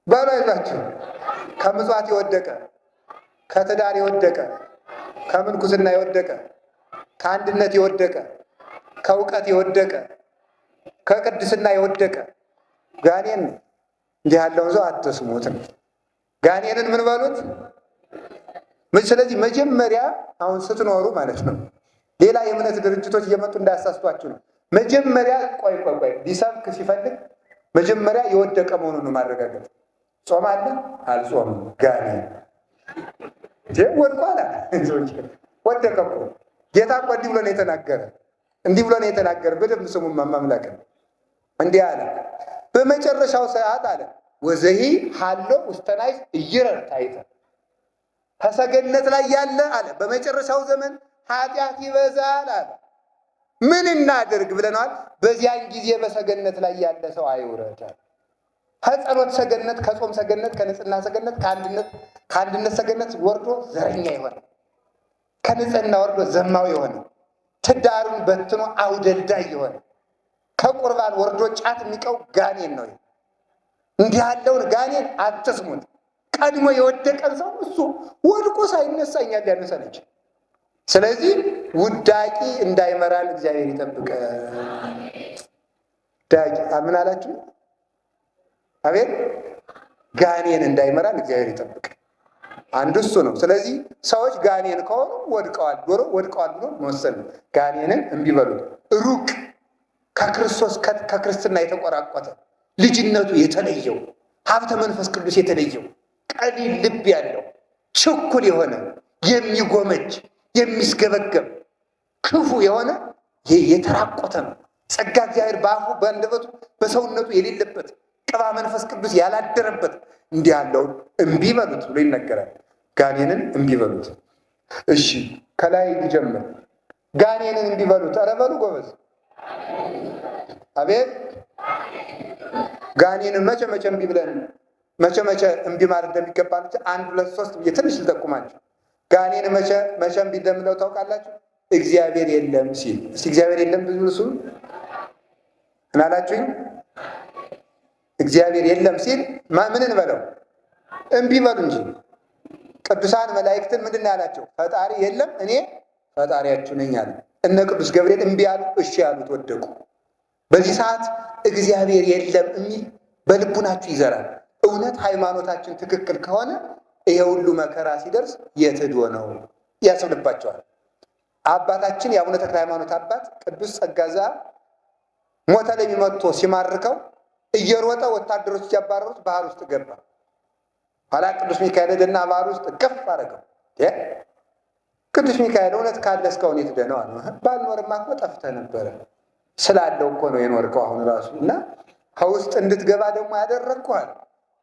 በሉ አይዟችሁ። ከምጽዋት የወደቀ፣ ከትዳር የወደቀ፣ ከምንኩስና የወደቀ፣ ከአንድነት የወደቀ፣ ከእውቀት የወደቀ፣ ከቅድስና የወደቀ ጋኔን ነው። እንዲህ ያለውን ሰው አትስሙት። ጋኔንን ምን በሉት? ስለዚህ መጀመሪያ አሁን ስትኖሩ ማለት ነው፣ ሌላ የእምነት ድርጅቶች እየመጡ እንዳያሳስቷችሁ ነው። መጀመሪያ ቆይ ሊሰብክ ሲፈልግ መጀመሪያ የወደቀ መሆኑን ማረጋገጥ። ጾም አለ አልጾምም፣ ጋኔን ወድቋል። ወደቀ እኮ ጌታ እኮ እንዲህ ብሎ ነው የተናገረ፣ እንዲህ ብሎ ነው የተናገረ። በደንብ ስሙ። ማምላክ እንዲህ አለ በመጨረሻው ሰዓት አለ ወዘሂ ሀሎ ውስተ ናይስ እይረር ታይተ ከሰገነት ላይ ያለ አለ በመጨረሻው ዘመን ኃጢአት ይበዛል አለ። ምን እናድርግ ብለናል? በዚያን ጊዜ በሰገነት ላይ ያለ ሰው አይውረድ። ከጸሎት ሰገነት፣ ከጾም ሰገነት፣ ከንጽህና ሰገነት፣ ከአንድነት ሰገነት ወርዶ ዘረኛ የሆነ ከንጽህና ወርዶ ዘማዊ የሆነ ትዳሩን በትኖ አውደልዳይ የሆነ ከቁርባን ወርዶ ጫት የሚቀው ጋኔን ነው። እንዲህ ያለውን ጋኔን አትስሙት። ቀድሞ የወደቀን ሰው እሱ ወድቆ ሳይነሳ እኛን ሊያነሳን ይችላል። ስለዚህ ውዳቂ እንዳይመራን እግዚአብሔር ይጠብቀ። ዳቂ ምን አላችሁ? አቤት ጋኔን እንዳይመራን እግዚአብሔር ይጠብቀ። አንዱ እሱ ነው። ስለዚህ ሰዎች ጋኔን ከሆኑ ወድቀዋል፣ ዶሮ ወድቀዋል ብሎ መወሰን ነው። ጋኔንን እምቢ በሉት። ሩቅ ከክርስቶስ ከክርስትና የተቆራቆተ ልጅነቱ የተለየው ሀብተ መንፈስ ቅዱስ የተለየው ቀሊል ልብ ያለው ችኩል የሆነ የሚጎመጅ የሚስገበገብ ክፉ የሆነ የተራቆተ ነው። ጸጋ እግዚአብሔር በአፉ በአንደበቱ በሰውነቱ የሌለበት ቅባ መንፈስ ቅዱስ ያላደረበት እንዲህ ያለውን እምቢ በሉት ብሎ ይነገራል። ጋኔንን እምቢ በሉት። እሺ ከላይ ሊጀምር ጋኔንን እምቢ በሉት። ኧረ በሉ ጎበዝ። አቤት ጋኔንን መቼ እምቢ ብለን መቼ እምቢ ማለት እንደሚገባ አንድ ሁለት ሶስት ብዬ ትንሽ ልጠቁማችሁ። ጋኔን መቼ እምቢ እንደምለው ታውቃላችሁ? እግዚአብሔር የለም ሲል። እስቲ እግዚአብሔር የለም ብዙ እሱ እናላችሁኝ። እግዚአብሔር የለም ሲል ምን እንበለው? እምቢ በሉ እንጂ። ቅዱሳን መላእክትን ምንድን ያላቸው? ፈጣሪ የለም እኔ ፈጣሪያችሁ ነኝ አለ። እነ ቅዱስ ገብርኤል እምቢ ያሉ፣ እሺ ያሉት ወደቁ። በዚህ ሰዓት እግዚአብሔር የለም የሚል በልቡናችሁ ይዘራል። እውነት ሃይማኖታችን ትክክል ከሆነ ይሄ ሁሉ መከራ ሲደርስ የት ሄዶ ነው ያስብልባቸዋል። አባታችን የአቡነ ተክለ ሃይማኖት አባት ቅዱስ ጸጋ ዘአብ ሞተ ለሚመጥቶ ሲማርከው እየሮጠ ወታደሮች ሲያባረሩት ባህር ውስጥ ገባ። ኋላ ቅዱስ ሚካኤል ሄደና ባህር ውስጥ እቅፍ አደረገው። ቅዱስ ሚካኤል እውነት ካለ እስካሁን የት ሄደህ ነው አለ። ባልኖርማ እኮ ጠፍተህ ነበረ፣ ስላለው እኮ ነው የኖርከው አሁን ራሱ። እና ከውስጥ እንድትገባ ደግሞ ያደረግኩህ አለ።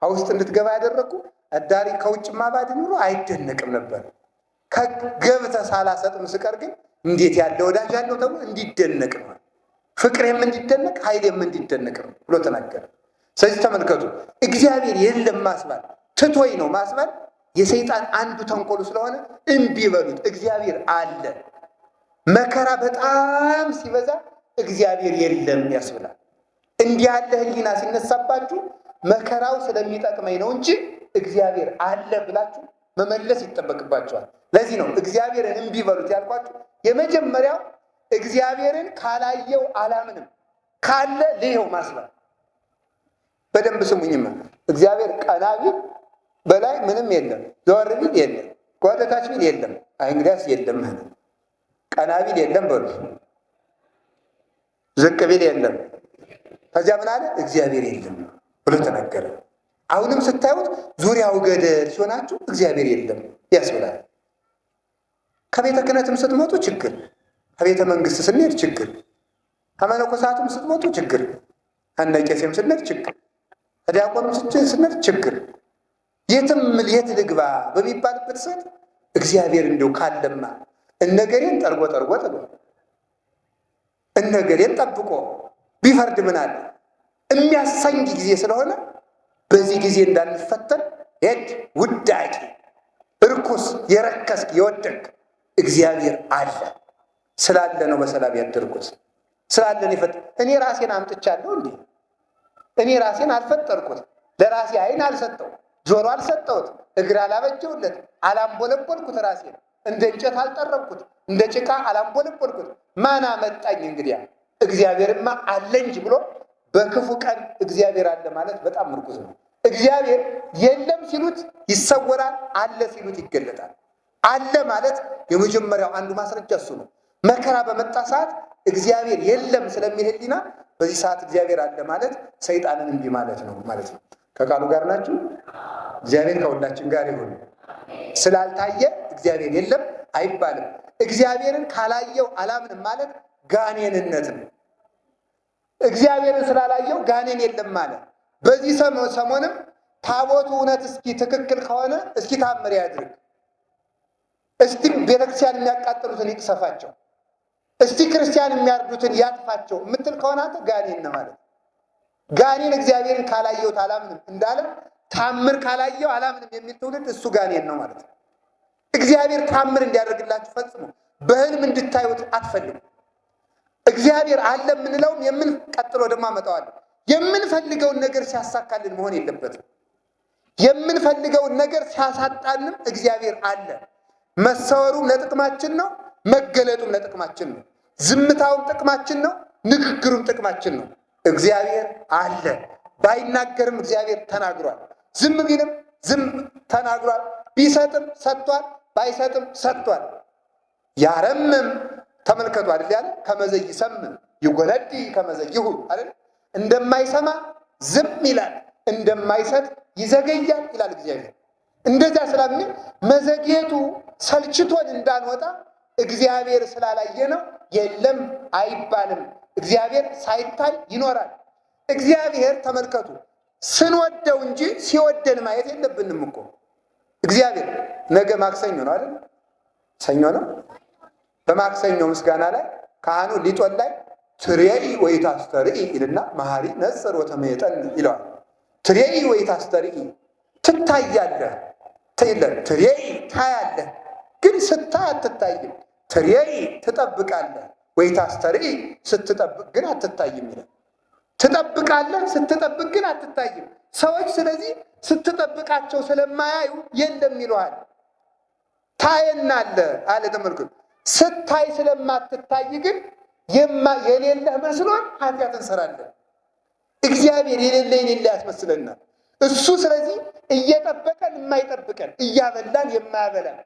ከውስጥ እንድትገባ ያደረግኩ አዳሪ ከውጭማ ባድ ኑሮ አይደነቅም ነበር። ከገብተህ ሳላሰጥም ስቀር ግን እንዴት ያለ ወዳጅ ያለው ተብሎ እንዲደነቅ ነው። ፍቅሬም እንዲደነቅ ኃይሌም እንዲደነቅ ነው ብሎ ተናገረ። ስለዚህ ተመልከቱ፣ እግዚአብሔር የለም ማስባል ትቶይ ነው ማስባል የሰይጣን አንዱ ተንኮሉ ስለሆነ እምቢ በሉት። እግዚአብሔር አለ። መከራ በጣም ሲበዛ እግዚአብሔር የለም ያስብላል። እንዲህ ያለ ህሊና ሲነሳባችሁ መከራው ስለሚጠቅመኝ ነው እንጂ እግዚአብሔር አለ ብላችሁ መመለስ ይጠበቅባችኋል። ለዚህ ነው እግዚአብሔርን እምቢ በሉት ያልኳችሁ። የመጀመሪያው እግዚአብሔርን ካላየው አላምንም፣ ካለ ልየው ማስባል። በደንብ ስሙኝማ። እግዚአብሔር ቀና ቢል በላይ ምንም የለም፣ ዘወር ቢል የለም፣ ወደ ታች ቢል የለም። አይ እንግዲያስ የለም ማለት ቀና ቢል የለም በሉ፣ ዝቅ ቢል የለም። ከዚያ ምን አለ? እግዚአብሔር የለም ብሎ ተናገረ። አሁንም ስታዩት ዙሪያው ገደል ሲሆናችሁ እግዚአብሔር የለም ያስብላል። ከቤተ ክህነትም ስትመጡ ችግር፣ ከቤተ መንግስት ስንሄድ ችግር፣ ከመነኮሳቱም ስትመጡ ችግር፣ ከነቄሴም ስንሄድ ችግር፣ ከዲያቆኑም ስንሄድ ችግር። የትም የት ልግባ በሚባልበት ሰዓት እግዚአብሔር እንደው ካለማ እነገሬን ጠርጎ ጥሎ እነገሬን ጠብቆ ቢፈርድ ምን አለ የሚያሳኝ ጊዜ ስለሆነ በዚህ ጊዜ እንዳንፈተን ሄድ ውዳቂ እርኩስ የረከስክ የወደቅ እግዚአብሔር አለ ስላለ ነው በሰላም ያደርኩት ስላለ ነው እኔ ራሴን አምጥቻለሁ እንዴ እኔ ራሴን አልፈጠርኩት፣ ለራሴ ዓይን አልሰጠው፣ ጆሮ አልሰጠሁት፣ እግር አላበጀውለት፣ አላምቦለቦልኩት፣ ራሴን እንደ እንጨት አልጠረብኩት፣ እንደ ጭቃ አላምቦለቦልኩት። ማን አመጣኝ? እንግዲያ እግዚአብሔርማ አለ እንጂ ብሎ በክፉ ቀን እግዚአብሔር አለ ማለት በጣም ምርኩዝ ነው። እግዚአብሔር የለም ሲሉት ይሰወራል፣ አለ ሲሉት ይገለጣል። አለ ማለት የመጀመሪያው አንዱ ማስረጃ እሱ ነው። መከራ በመጣ ሰዓት እግዚአብሔር የለም ስለሚል ሕሊና በዚህ ሰዓት እግዚአብሔር አለ ማለት ሰይጣንን እምቢ ማለት ነው ማለት ነው። ከቃሉ ጋር ናችሁ? እግዚአብሔር ከሁላችን ጋር ይሁን። ስላልታየ እግዚአብሔር የለም አይባልም። እግዚአብሔርን ካላየው አላምንም ማለት ጋኔንነት ነው። እግዚአብሔርን ስላላየው ጋኔን የለም ማለት። በዚህ ሰሞንም ታቦቱ እውነት እስኪ ትክክል ከሆነ እስኪ ታምር ያድርግ፣ እስቲ ቤተክርስቲያን የሚያቃጥሉትን ይቅሰፋቸው፣ እስቲ ክርስቲያን የሚያርዱትን ያጥፋቸው የምትል ከሆነ አንተ ጋኔን ነው ማለት። ጋኔን እግዚአብሔርን ካላየው አላምንም እንዳለ ታምር ካላየው አላምንም የሚል ትውልድ እሱ ጋኔን ነው ማለት ነው። እግዚአብሔር ታምር እንዲያደርግላችሁ ፈጽሞ በህልም እንድታዩት አትፈልጉ። እግዚአብሔር አለ የምንለውም ቀጥሎ ደግሞ አመጣዋለሁ የምንፈልገውን ነገር ሲያሳካልን መሆን የለበትም። የምንፈልገውን ነገር ሲያሳጣንም እግዚአብሔር አለ። መሰወሩም ለጥቅማችን ነው፣ መገለጡም ለጥቅማችን ነው። ዝምታውም ጥቅማችን ነው፣ ንግግሩም ጥቅማችን ነው። እግዚአብሔር አለ። ባይናገርም እግዚአብሔር ተናግሯል። ዝም ቢልም ዝም ተናግሯል። ቢሰጥም ሰጥቷል፣ ባይሰጥም ሰጥቷል። ያረምም ተመልከቱ አይደል ያለ ከመዘይ ሰምም ይጎለዲ ከመዘይሁ አይደል። እንደማይሰማ ዝም ይላል፣ እንደማይሰጥ ይዘገያል ይላል እግዚአብሔር። እንደዛ ስለሚል መዘግየቱ ሰልችቶን እንዳንወጣ እግዚአብሔር ስላላየ ነው የለም አይባልም። እግዚአብሔር ሳይታይ ይኖራል። እግዚአብሔር ተመልከቱ ስንወደው እንጂ ሲወደን ማየት የለብንም እኮ። እግዚአብሔር ነገ ማክሰኞ ነው አይደል? ሰኞ ነው። በማክሰኞ ምስጋና ላይ ካህኑ ሊጦን ላይ ትሬኢ ወይታስተርኢ ይልና መሐሪ ነጽር ወተመየጠን ይለዋል። ትሬኢ ወይታስተርኢ ትታያለህ፣ ትሬኢ ታያለህ፣ ግን ስታይ አትታይም። ትሬኢ ትጠብቃለህ፣ ወይታስተርኢ ስትጠብቅ ግን አትታይም ይላል። ትጠብቃለህ፣ ስትጠብቅ ግን አትታይም። ሰዎች ስለዚህ ስትጠብቃቸው ስለማያዩ የለም ይለዋል። ታየናለህ አለ። ተመልከቱ ስታይ ስለማትታይ ግን የሌለህ መስሎን ኃጢአት እንሰራለን። እግዚአብሔር የሌለ ያስመስለናል። እሱ ስለዚህ እየጠበቀን የማይጠብቀን፣ እያበላን የማያበላን፣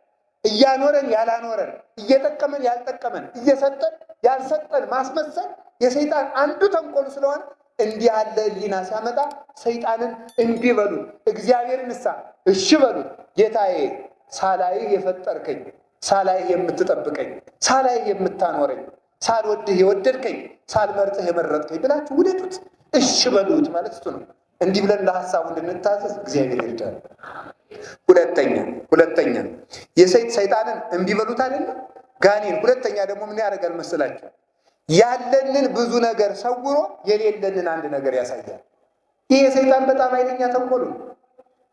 እያኖረን ያላኖረን፣ እየጠቀመን ያልጠቀመን፣ እየሰጠን ያልሰጠን ማስመሰል የሰይጣን አንዱ ተንኮሉ ስለሆነ እንዲህ ያለ ሕሊና ሲያመጣ ሰይጣንን እንዲህ በሉት፣ እግዚአብሔርን እሺ በሉት። ጌታዬ ሳላይህ የፈጠርከኝ፣ ሳላይህ የምትጠብቀኝ፣ ሳላይህ የምታኖረኝ፣ ሳልወድህ የወደድከኝ፣ ሳልመርጥህ የመረጥከኝ ብላችሁ ውደዱት፣ እሺ በሉት ማለት እሱ ነው። እንዲህ ብለን ለሐሳቡ እንድንታዘዝ እግዚአብሔር ይርዳል። ሁለተኛ ሰይጣንን እምቢ በሉት አይደለም ጋኔን። ሁለተኛ ደግሞ ምን ያደርጋል መሰላችሁ? ያለንን ብዙ ነገር ሰውሮ የሌለንን አንድ ነገር ያሳያል። ይህ የሰይጣን በጣም ኃይለኛ ተንኮሉ ነው።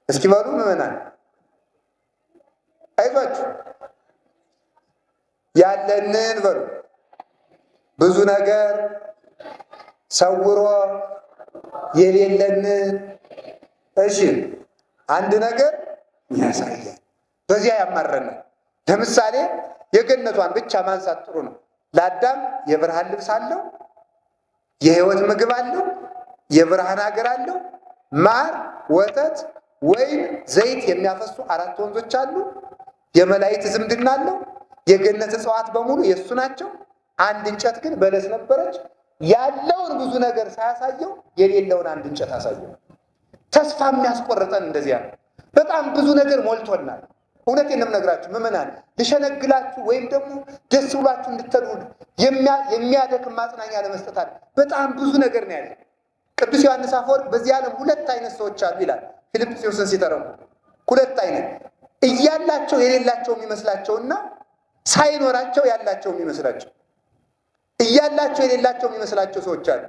እስኪ በሉ ምዕመናን አይዟችሁ። ያለንን በሉ ብዙ ነገር ሰውሮ የሌለንን አንድ ነገር ያሳያል። በዚያ ያማረናል። ለምሳሌ የገነቷን ብቻ ማንሳት ጥሩ ነው። ለአዳም የብርሃን ልብስ አለው፣ የሕይወት ምግብ አለው፣ የብርሃን ሀገር አለው፣ ማር፣ ወተት፣ ወይን፣ ዘይት የሚያፈሱ 4 ወንዞች አሉ። የመላእክት ዝምድና አለው። የገነት እጽዋት በሙሉ የእሱ ናቸው። አንድ እንጨት ግን በለስ ነበረች። ያለውን ብዙ ነገር ሳያሳየው የሌለውን አንድ እንጨት አሳየው። ተስፋ የሚያስቆርጠን እንደዚያ ነው። በጣም ብዙ ነገር ሞልቶናል። እውነቴን ነው የምነግራችሁ ምዕመናን፣ ልሸነግላችሁ ወይም ደግሞ ደስ ብሏችሁ እንድትሉ የሚያደክም ማጽናኛ ለመስጠት አለ። በጣም ብዙ ነገር ነው ያለ። ቅዱስ ዮሐንስ አፈወርቅ በዚህ ዓለም 2 አይነት ሰዎች አሉ ይላል ፊልጵስዩስን ሲተረጉ። 2 አይነት እያላቸው የሌላቸው የሚመስላቸውና ሳይኖራቸው ያላቸው የሚመስላቸው። እያላቸው የሌላቸው የሚመስላቸው ሰዎች አሉ።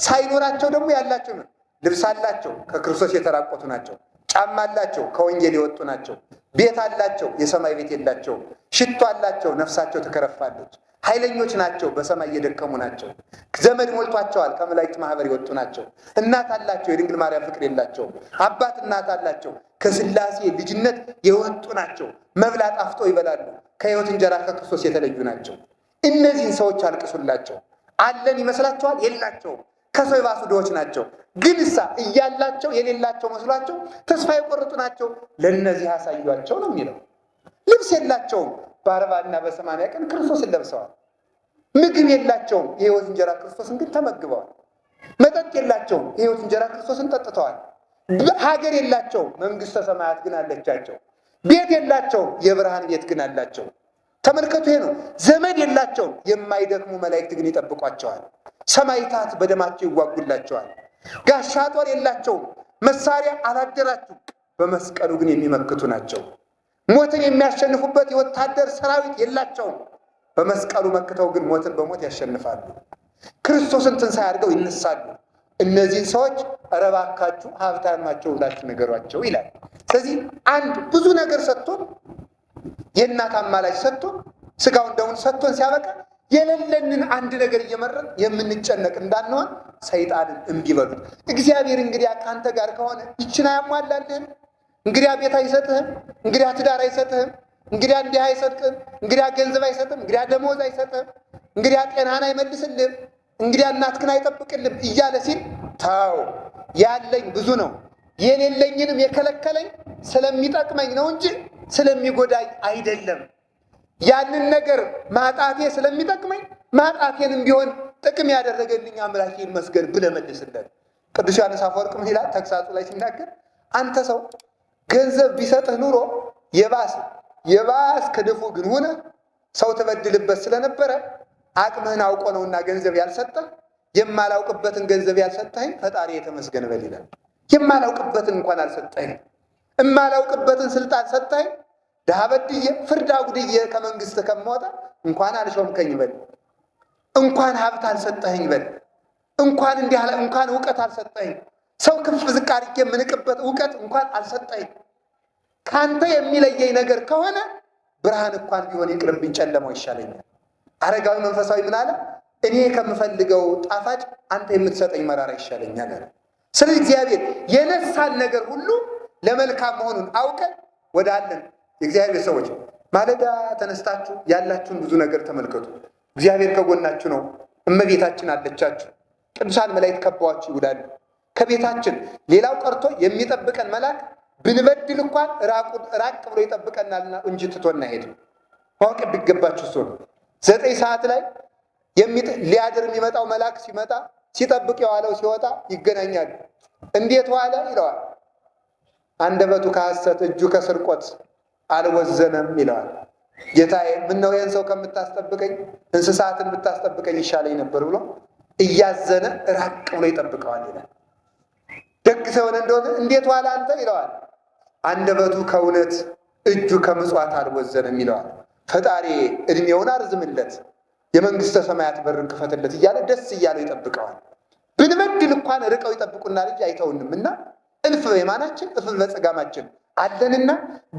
ሳይኖራቸው ደግሞ ያላቸው ልብስ አላቸው፣ ከክርስቶስ የተራቆቱ ናቸው። ጫማ አላቸው፣ ከወንጌል የወጡ ናቸው። ቤት አላቸው፣ የሰማይ ቤት የላቸውም። ሽቶ አላቸው፣ ነፍሳቸው ትከረፋለች። ኃይለኞች ናቸው፣ በሰማይ የደከሙ ናቸው። ዘመድ ሞልቷቸዋል፣ ከመላእክት ማህበር የወጡ ናቸው። እናት አላቸው፣ የድንግል ማርያም ፍቅር የላቸውም። አባት እናት አላቸው፣ ከሥላሴ ልጅነት የወጡ ናቸው። መብላ ጣፍጦ ይበላሉ፣ ከሕይወት እንጀራ ከክርስቶስ የተለዩ ናቸው። እነዚህን ሰዎች አልቅሱላቸው። አለን ይመስላቸዋል፣ የላቸውም። ከሰው የባሱ ድሆች ናቸው። ግን እያላቸው የሌላቸው መስሏቸው ተስፋ የቆረጡ ናቸው። ለእነዚህ አሳዩአቸው ነው የሚለው። ልብስ የላቸውም፣ በ40 እና በ80 ቀን ክርስቶስን ለብሰዋል። ምግብ የላቸውም፣ የሕይወት እንጀራ ክርስቶስን ግን ተመግበዋል። መጠጥ የላቸውም፣ የሕይወት እንጀራ ክርስቶስን ጠጥተዋል። ሀገር የላቸውም፣ መንግሥተ ሰማያት ግን አለቻቸው። ቤት የላቸውም፣ የብርሃን ቤት ግን አላቸው። ተመልከቱ፣ ይሄ ነው። ዘመድ የላቸውም፣ የማይደክሙ መላእክት ግን ይጠብቋቸዋል። ሰማዕታት በደማቸው ይዋጉላቸዋል። ጋሻ ጦር የላቸውም፣ መሳሪያ አላደራችሁም፣ በመስቀሉ ግን የሚመክቱ ናቸው። ሞትን የሚያሸንፉበት የወታደር ሰራዊት የላቸውም፣ በመስቀሉ መክተው ግን ሞትን በሞት ያሸንፋሉ። ክርስቶስን ትንሣኤ አድርገው ይነሳሉ። እነዚህን ሰዎች ኧረ እባካችሁ ሀብታም ናቸው ብላችሁ ንገሯቸው ይላል። ስለዚህ አንድ ብዙ ነገር ሰጥቶን የእናት አማላጅ ሰጥቶን ስጋውን ደሙን ሰጥቶን ሲያበቃ የሌለንን አንድ ነገር እየመረጥ የምንጨነቅ እንዳንሆን ሰይጣንን እምቢ በሉት። እግዚአብሔር እንግዲያ ከአንተ ጋር ከሆነ ይችን አያሟላልህም? እንግዲያ ቤት አይሰጥህም? እንግዲያ ትዳር አይሰጥህም? እንግዲያ እንዲህ አይሰጥህም? እንግዲያ ገንዘብ አይሰጥህም? እንግዲያ ደሞዝ አይሰጥህም? እንግዲያ ጤናህን አይመልስልህም? እንግዲያ እናትህን አይጠብቅልህም እያለ ሲል ተው፣ ያለኝ ብዙ ነው፣ የሌለኝንም የከለከለኝ ስለሚጠቅመኝ ነው እንጂ ስለሚጎዳኝ አይደለም። ያንን ነገር ማጣቴ ስለሚጠቅመኝ ማጣቴንም ቢሆን ጥቅም ያደረገልኝ አምላኬ ይመስገን ብለህ መልስለት። ቅዱስ ዮሐንስ አፈወርቅ ምን ይላል? ተግሳጹ ላይ ሲናገር አንተ ሰው ገንዘብ ቢሰጥህ ኑሮ የባስ ከደፉ ግን ሆነ ሰው ተበድልበት ስለነበረ አቅምህን አውቆ ነውና ገንዘብ ያልሰጠህ፣ የማላውቅበትን ገንዘብ ያልሰጠኸኝ ፈጣሪ የተመስገን በል ይላል። የማላውቅበትን እንኳን አልሰጠኸኝ፣ የማላውቅበትን ስልጣን ሰጠኸኝ። ድሀ በድዬ ፍርድ አጉድዬ ከመንግስት ከመወጣ እንኳን አልሾምከኝ በል፣ እንኳን ሀብት አልሰጠኸኝ በል፣ እንኳን እንዲህ አለ እንኳን እውቀት አልሰጠኸኝ፣ ሰው ክፍ ዝቅ አድርጌ የምንቅበት እውቀት እንኳን አልሰጠኸኝ። ካንተ የሚለየኝ ነገር ከሆነ ብርሃን እንኳን ቢሆን ይቅርብኝ፣ ጨለማው ይሻለኛል። አረጋዊ መንፈሳዊ ምን አለ? እኔ ከምፈልገው ጣፋጭ አንተ የምትሰጠኝ መራራ ይሻለኛል አለ። ስለዚህ እግዚአብሔር የነሳን ነገር ሁሉ ለመልካም መሆኑን አውቀን ወዳለን የእግዚአብሔር ሰዎች ማለዳ ተነስታችሁ ያላችሁን ብዙ ነገር ተመልከቱ። እግዚአብሔር ከጎናችሁ ነው። እመቤታችን አለቻችሁ። ቅዱሳን መላእክት ከበዋችሁ ይውላሉ። ከቤታችን ሌላው ቀርቶ የሚጠብቀን መልአክ ብንበድል እንኳን ራቅ ብሎ ይጠብቀናልና እንጂ ትቶን አይሄድም። ማወቅ ቢገባችሁ እሱ ነው። 9 ሰዓት ላይ ሊያድር የሚመጣው መልአክ ሲመጣ ሲጠብቅ የዋለው ሲወጣ ይገናኛሉ። እንዴት ዋለ ይለዋል። አንደበቱ ከሐሰት እጁ ከስርቆት አልወዘነም ይለዋል። ጌታዬ ምነው ይህን ሰው ከምታስጠብቀኝ እንስሳትን ብታስጠብቀኝ ይሻለኝ ነበር ብሎ እያዘነ ራቅ ብሎ ይጠብቀዋል ይላል። ደግ ሰው ሆነ እንደሆነ እንዴት ዋለ አንተ ይለዋል። አንደበቱ ከእውነት እጁ ከምጽዋት አልወዘነም ይለዋል። ፈጣሪ እድሜውን አርዝምለት፣ የመንግስተ ሰማያት በር ክፈትለት እያለ ደስ እያለው ይጠብቀዋል። ብንበድል እንኳን ርቀው ይጠብቁናል እንጂ አይተውንም እና እልፍ በየማናችን እልፍ በጸጋማችን አለንና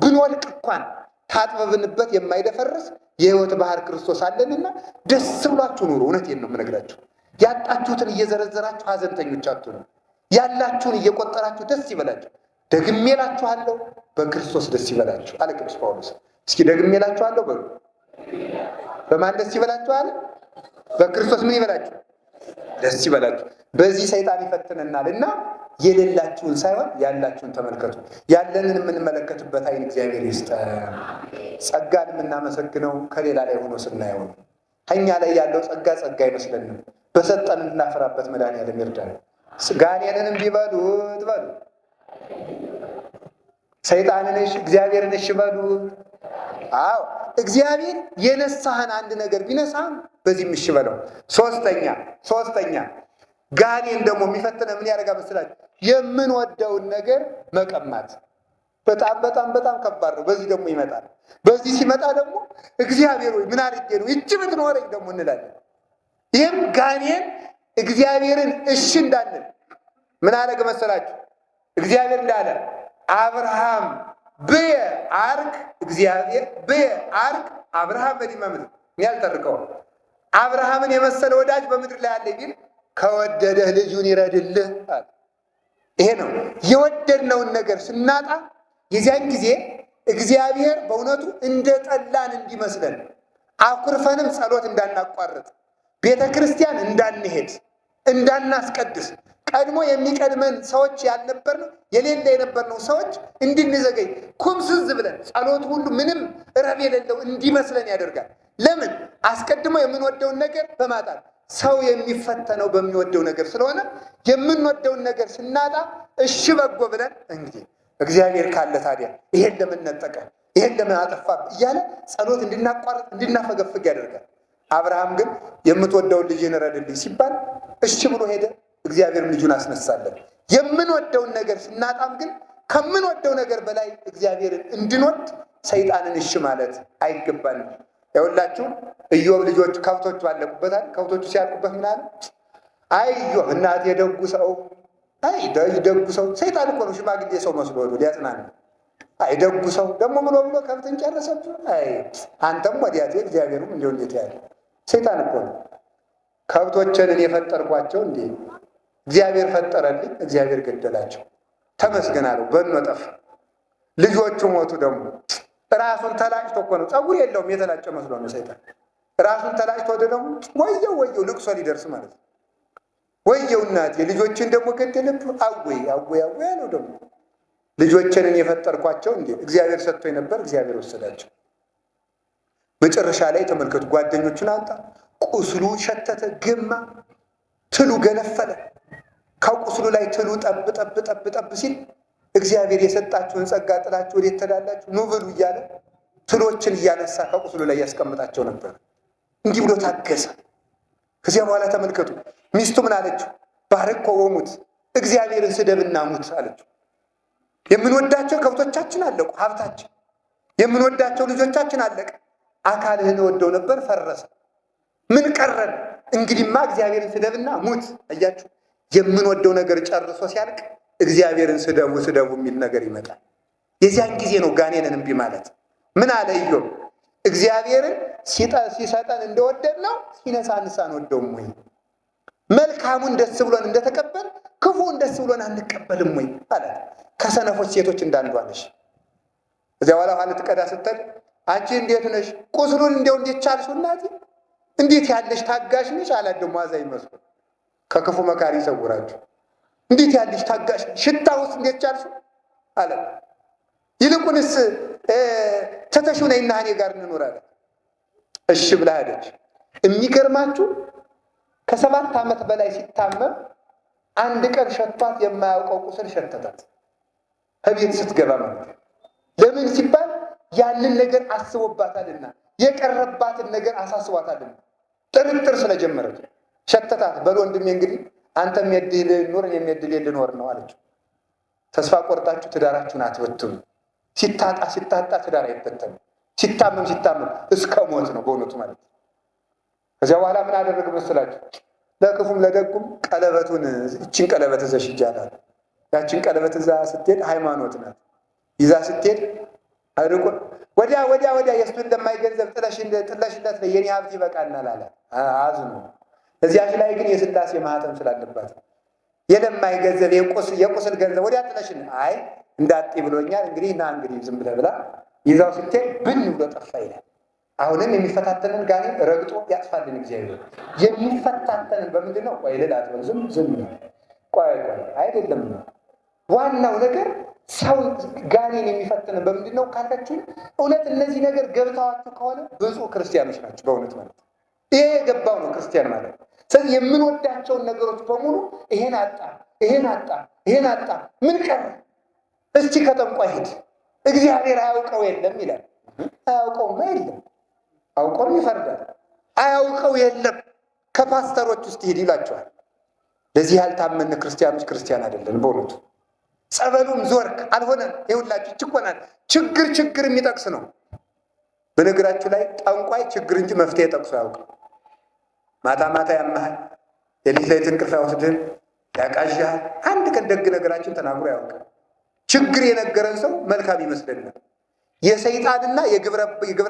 ብንወድቅ እንኳን ታጥበብንበት የማይደፈርስ የሕይወት ባህር ክርስቶስ አለንና ደስ ብሏችሁ ኑሩ። እውነቴን ነው የምነግራችሁ። ያጣችሁትን እየዘረዘራችሁ ሀዘንተኞች አትሁኑ። ያላችሁን እየቆጠራችሁ ደስ ይበላችሁ። ደግሜ እላችኋለሁ በክርስቶስ ደስ ይበላችሁ አለ ቅዱስ ጳውሎስ። እስኪ ደግሜ እላችኋለሁ በሉ። በማን ደስ ይበላችሁ አለ? በክርስቶስ ምን ይበላችሁ? ደስ ይበላችሁ። በዚህ ሰይጣን ይፈትነናል እና የሌላችሁን ሳይሆን ያላችሁን ተመልከቱ። ያለንን የምንመለከትበት አይን እግዚአብሔር ይስጠን። ጸጋን የምናመሰግነው ከሌላ ላይ ሆኖ ስናየው ነው። ከእኛ ላይ ያለው ጸጋ አይመስለንም። በሰጠን እንድናፈራበት መድኃኒዓለም ይርዳል። ጋኔንን ቢበሉት በሉ፣ ሰይጣንን እግዚአብሔርን እሺ በሉት። አዎ እግዚአብሔር የነሳህን አንድ ነገር ቢነሳህን በዚህም እሺ በለው። ሶስተኛ ጋኔን ደግሞ የሚፈትነ ምን ያደርጋ መስላችሁ? የምንወደውን ነገር መቀማት። በጣም ከባድ ነው። በዚህ ደግሞ ይመጣል። በዚህ ሲመጣ ደግሞ እግዚአብሔር ሆይ ምን አድርጌ ነው ይህች ብትኖረኝ ደግሞ እንላለን። ይህም ጋኔን እግዚአብሔርን እሺ እንዳንል ምን አደረገ መሰላችሁ? እግዚአብሔር እንዳለ አብርሃም ብየ አርግ እግዚአብሔር ብየ አርግ አብርሃም በዲመ ምድር ያልተርከው አብርሃምን የመሰለ ወዳጅ በምድር ላይ አለ ግን ከወደደህ ልጁን ይረድልህ አለ። ይሄ ነው የወደድነውን ነገር ስናጣ የዚያን ጊዜ እግዚአብሔር በእውነቱ እንደ ጠላን እንዲመስለን አኩርፈንም ጸሎት እንዳናቋርጥ ቤተ ክርስቲያን እንዳንሄድ እንዳናስቀድስ ቀድሞ የሚቀድመን ሰዎች ያልነበርነው የሌለ የነበርነው ሰዎች እንድንዘገይ ኩምስዝ ብለን ጸሎት ሁሉ ምንም ረብ የሌለው እንዲመስለን ያደርጋል። ለምን? አስቀድሞ የምንወደውን ነገር በማጣት ሰው የሚፈተነው በሚወደው ነገር ስለሆነ የምንወደውን ነገር ስናጣ እሺ በጎ ብለን እንግዲህ እግዚአብሔር ካለ ታዲያ ይሄን ለምን ነጠቀ ይሄን ለምን አጠፋ እያለ ጸሎት እንድናቋርጥ እንድናፈገፍግ ያደርጋል። አብርሃም ግን የምትወደውን ልጅህን ረድልኝ ሲባል እሺ ብሎ ሄደ። እግዚአብሔርም ልጁን አስነሳለን። የምንወደውን ነገር ስናጣም ግን ከምንወደው ነገር በላይ እግዚአብሔርን እንድንወድ ሰይጣንን እሺ ማለት አይገባንም። ያውላችሁ ኢዮብ ልጆቹ ከብቶቹ አለቁበታል። ከብቶቹ ሲያልቁበት ምን አለ? አይ ኢዮብ እናቴ ደጉ ሰው፣ አይ ደጉ ሰው። ሰይጣን እኮ ነው ሽማግሌ ሰው መስሎ ወዶ ሊያጽናና። አይ ደጉ ሰው ደግሞ ብሎ ከብትን ጨረሰችው። አይ አንተም ወዲያቴ እግዚአብሔርም እንደው እንዴት ያለ ሰይጣን እኮ ነው። ከብቶችን እኔ የፈጠርኳቸው እንዴ እግዚአብሔር ፈጠረልኝ፣ እግዚአብሔር ገደላቸው። ተመስገን አለው። በኖ ጠፋ። ልጆቹ ሞቱ። ደግሞ ራሱን ተላጭቶ እኮ ነው፣ ፀጉር የለውም የተላጨ መስሎ ነው ሰይጣን። ራሱን ተላጭቶ ወደ ደግሞ ወየው ወየው ልቅሶ ሊደርስ ማለት ነው። ወየው እናቴ ልጆችን ደግሞ ገደለብህ። አወይ አወይ አወይ አለው። ደግሞ ልጆችን እኔ የፈጠርኳቸው እንዴ እግዚአብሔር ሰጥቶኝ ነበር፣ እግዚአብሔር ወሰዳቸው። መጨረሻ ላይ ተመልከቱ፣ ጓደኞቹን አጣ። ቁስሉ ሸተተ፣ ገማ፣ ትሉ ገነፈለ። ከቁስሉ ላይ ትሉ ጠብ ጠብ ጠብ ጠብ ሲል እግዚአብሔር የሰጣችሁን ጸጋ ጥላችሁ ወዴት ትሄዳላችሁ? ኑ ብሉ እያለ ትሎችን እያነሳ ከቁስሉ ላይ ያስቀምጣቸው ነበር። እንዲህ ብሎ ታገሰ። ከዚያ በኋላ ተመልከቱ፣ ሚስቱ ምን አለችው? ባርኮ ወሙት፣ እግዚአብሔርን ስደብና ሙት አለችው። የምንወዳቸው ከብቶቻችን አለቁ፣ ሀብታችን፣ የምንወዳቸው ልጆቻችን አለቀ። አካልህን ወደው ነበር ፈረሰ። ምን ቀረን? እንግዲህማ እግዚአብሔርን ስደብና ሙት። አያችሁ፣ የምንወደው ነገር ጨርሶ ሲያልቅ እግዚአብሔርን ስደቡ ስደቡ የሚል ነገር ይመጣል። የዚያን ጊዜ ነው ጋኔንን እምቢ ማለት። ምን አለ ኢዮብ? እግዚአብሔርን ሲሰጠን እንደወደድ ነው ሲነሳንስ አንወደውም ወይ? መልካሙን ደስ ብሎን እንደተቀበል ክፉን ደስ ብሎን አንቀበልም ወይ አለ። ከሰነፎች ሴቶች እንዳንዷ ነሽ። እዚያ በኋላ ውሃ ልትቀዳ ስትል አንቺ እንዴት ነሽ? ቁስሉን እንዴት ቻልሽው እናቴ? እንዴት ያለሽ ታጋሽ ነሽ አላት። ደግሞ አዛኝ መስሎ ከክፉ መካሪ ይሰውራችሁ። እንዴት ያለሽ ታጋሽ ሽታውስ እንዴት ቻልሽው አለ። ይልቁንስ ተተሽው ነይና እኔ ጋር እንኖር አለ። እሺ ብላ ሄደች። የሚገርማችሁ ከ7 ዓመት በላይ ሲታመም አንድ ቀን ሸቷት የማያውቀው ቁስል ሸተታት ከቤት ስትገባ ማለት። ለምን ሲባል ያንን ነገር አስቦባታልና የቀረባትን ነገር አሳስቧታልና ጥርጥር ስለጀመረች ሸተታት። በል ወንድሜ እንግዲህ አንተም የድል ኑር እኔም የድል ልኖር ነው አለችው። ተስፋ ቆርጣችሁ ትዳራችሁን አትበትኑ። ሲታጣ ትዳር አይበተንም። ሲታመም እስከ ሞት ነው በእውነቱ ማለት። ከዚያ በኋላ ምን አደረገ መስላችሁ? ለክፉም ለደጉም ቀለበቱን እችን ቀለበት እዘሽ ይጃላል። ያችን ቀለበት እዛ ስትሄድ ሃይማኖት ናት። ይዛ ስትሄድ አድርቆ ወዲያ የእሱ እንደማይገንዘብ ጥለሽለት የኔ ሀብት ይበቃናል አለ። አዝኑ። እዚያች ላይ ግን የሥላሴ ማህተም ስላለባት የለማይ ገንዘብ የቁስል ገንዘብ ወዲያ ጥለሽን አይ እንዳጤ ብሎኛል እንግዲህ ና እንግዲህ ዝም ብለህ ብላ ይዛው ስትሄድ ብን ብሎ ጠፋ ይላል። አሁንም የሚፈታተንን ጋኔን ረግጦ ያጥፋልን እግዚአብሔር። የሚፈታተንን በምንድን ነው? ቆይ ልል አትበል፣ ዝም ቆይ አይደለም። ዋናው ነገር ሰው ጋኔን የሚፈትንን በምንድን ነው ካላችሁ፣ እውነት እነዚህ ነገር ገብተዋችሁ ከሆነ ብዙ ክርስቲያኖች ናቸው በእውነት ማለት። ይሄ የገባው ነው ክርስቲያን ማለት። ስለዚህ የምንወዳቸውን ነገሮች በሙሉ ይሄን አጣ ምን ቀረ? እስቲ ከጠንቋይ ሂድ እግዚአብሔር አያውቀው የለም ይላል። አያውቀውማ የለም፣ አውቀውም ይፈርዳል። አያውቀው የለም ከፓስተሮች ውስጥ ሂድ ይላቸዋል። ለዚህ ያልታመን ክርስቲያኖች ክርስቲያን አይደለን በእውነቱ። ጸበሉም ዞርክ አልሆነም። ይኸውላችሁ ችኮናል ችግር የሚጠቅስ ነው። በነገራችሁ ላይ ጠንቋይ ችግር እንጂ መፍትሄ ጠቅሶ ያውቅ። ማታ ያመሃል፣ የሌሊት ላይ እንቅልፍ አይወስድህም፣ ያቃዣሃል። አንድ ቀን ደግ ነገራችን ተናግሮ ያውቅ። ችግር የነገረን ሰው መልካም ይመስለናል። የሰይጣንና የግብረ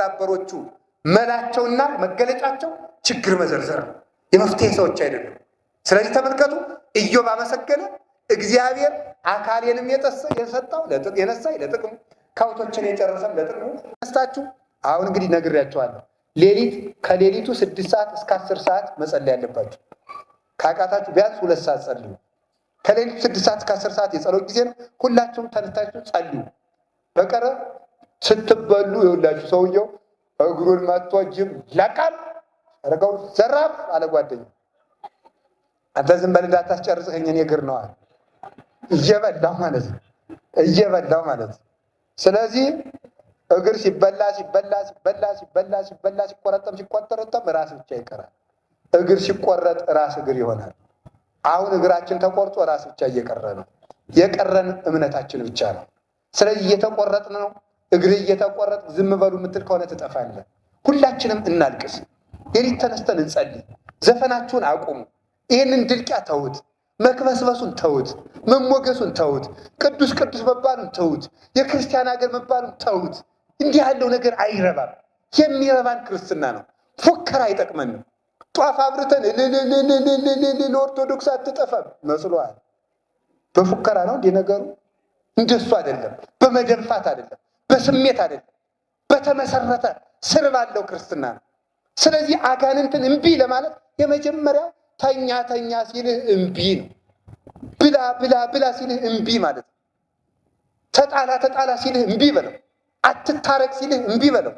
አበሮቹ መላቸውና መገለጫቸው ችግር መዘርዘር ነው። የመፍትሄ ሰዎች አይደሉም። ስለዚህ ተመልከቱ፣ ኢዮብ አመሰገነ። እግዚአብሔር አካሌንም የሰጠው የነሳኝ ለጥቅሙ፣ ከብቶችን የጨረሰም ለጥቅሙ። ነስታችሁ አሁን እንግዲህ ነግሬያቸዋለሁ። ከሌሊቱ 6 ሰዓት እስከ 10 ሰዓት መጸለይ ያለባችሁ። ካቃታችሁ ቢያንስ 2 ሰዓት ጸልዩ። ከሌሊቱ 6 ሰዓት እስከ 10 ሰዓት የጸሎት ጊዜ ነው። ሁላችሁም ተነስታችሁ ጸልዩ። በቀረ ስትበሉ ይኸውላችሁ ሰውየው እግሩን መጥቶ ጅብ ለቃል አረጋው ዘራፍ አለ ጓደኛው። አንተ ዝም በል እንዳታስጨርሰኝ እኔ እግር ነው አለ። እየበላው ማለት ነው። ስለዚህ እግር ሲበላ ሲቆረጠም ራስ ብቻ ይቀራል። እግር ሲቆረጥ ራስ እግር ይሆናል። አሁን እግራችን ተቆርጦ ራስ ብቻ እየቀረ ነው። የቀረን እምነታችን ብቻ ነው። ስለዚህ እየተቆረጥን ነው። እግር እየተቆረጥ ዝም በሉ የምትል ከሆነ ትጠፋለህ። ሁላችንም እናልቅስ። ሌሊት ተነስተን እንጸልይ። ዘፈናችሁን አቁሙ። ይህንን ድልቂያ ተውት። መክበስበሱን ተውት። መሞገሱን ተውት። ቅዱስ መባሉን ተውት። የክርስቲያን ሀገር መባሉን ተውት። እንዲህ ያለው ነገር አይረባም። የሚረባን ክርስትና ነው። ፉከራ አይጠቅመንም። ጧፍ አብርተን ለኦርቶዶክስ አትጠፋም መስሏል። በፉከራ ነው እንዲህ ነገሩ። እንደሱ አይደለም። በመደንፋት አይደለም። በስሜት አይደለም። በተመሰረተ ስር ባለው ክርስትና ነው። ስለዚህ አጋንንትን እምቢ ለማለት የመጀመሪያው ተኛ ሲልህ እምቢ ነው። ብላ ሲልህ እምቢ ማለት ነው። ተጣላ ሲልህ እምቢ በለው። አትታረቅ ሲልህ እምቢ በለው።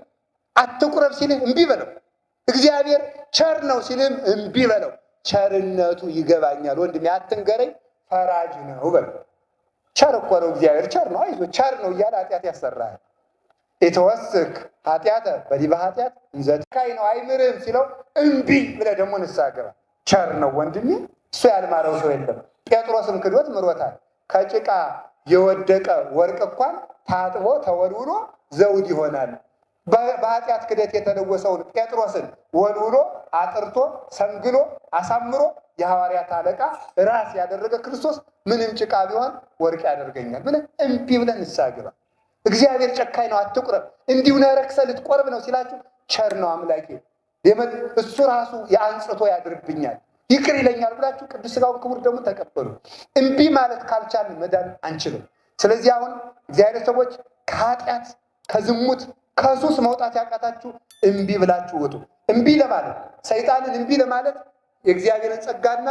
አትቁረብ ሲልህ እምቢ በለው። እግዚአብሔር ቸር ነው ሲልህም እምቢ በለው። ቸርነቱ ይገባኛል ወንድሜ አትንገረኝ፣ ፈራጅ ነው በለው። ቸር እኮ ነው እግዚአብሔር፣ ቸር ነው፣ አይዞህ ቸር ነው እያለ ኃጢአት ያሰራል። የተወስክ ኃጢአተ በዲበ ኃጢአት እንዘትካይ ነው አይምርም ሲለው እምቢ ብለህ ደግሞ ንስሐ ገባ። ቸር ነው ወንድሜ፣ እሱ ያልማረው ሰው የለም። ጴጥሮስም ክዶት ምሮታል። ከጭቃ የወደቀ ወርቅ እንኳን ታጥቦ ተወልውሎ ዘውድ ይሆናል። በኃጢአት ክደት የተለወሰውን ጴጥሮስን ወልውሎ አጥርቶ ሰንግሎ አሳምሮ የሐዋርያት አለቃ ራስ ያደረገ ክርስቶስ ምንም ጭቃ ቢሆን ወርቅ ያደርገኛል ብለህ እምቢ ብለህ ንስሐ ግባ። እግዚአብሔር ጨካኝ ነው አትቁረብ፣ እንዲሁ ረክሰህ ልትቆርብ ነው ሲላችሁ ቸር ነው አምላኬ፣ እሱ ራሱ የአንጽቶ ያድርብኛል ይቅር ይለኛል ብላችሁ ቅዱስ ሥጋውን ክቡር ደሙን ተቀበሉ። እምቢ ማለት ካልቻልን መዳን አንችልም። ስለዚህ አሁን እግዚአብሔር ሰዎች ከኃጢአት ከዝሙት ከሱስ መውጣት ያቃታችሁ እምቢ ብላችሁ ውጡ። እምቢ ለማለት ሰይጣንን እምቢ ለማለት የእግዚአብሔርን ጸጋና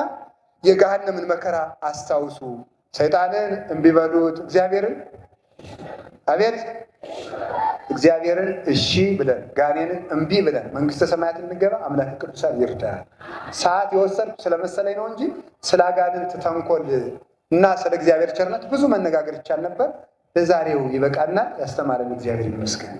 የገሃነምን መከራ አስታውሱ። ሰይጣንን እምቢ በሉት፣ እግዚአብሔርን እሺ ብለን ጋኔንን እምቢ ብለን መንግስተ ሰማያት እንገባ። አምላክ ቅዱሳን ይርዳል። ሰዓት የወሰድኩ ስለመሰለኝ ነው እንጂ ስለ አጋንንት ተንኮል እና ስለ እግዚአብሔር ቸርነት ብዙ መነጋገር ይቻል ነበር። ለዛሬው ይበቃናል። ያስተማረን እግዚአብሔር ይመስገን።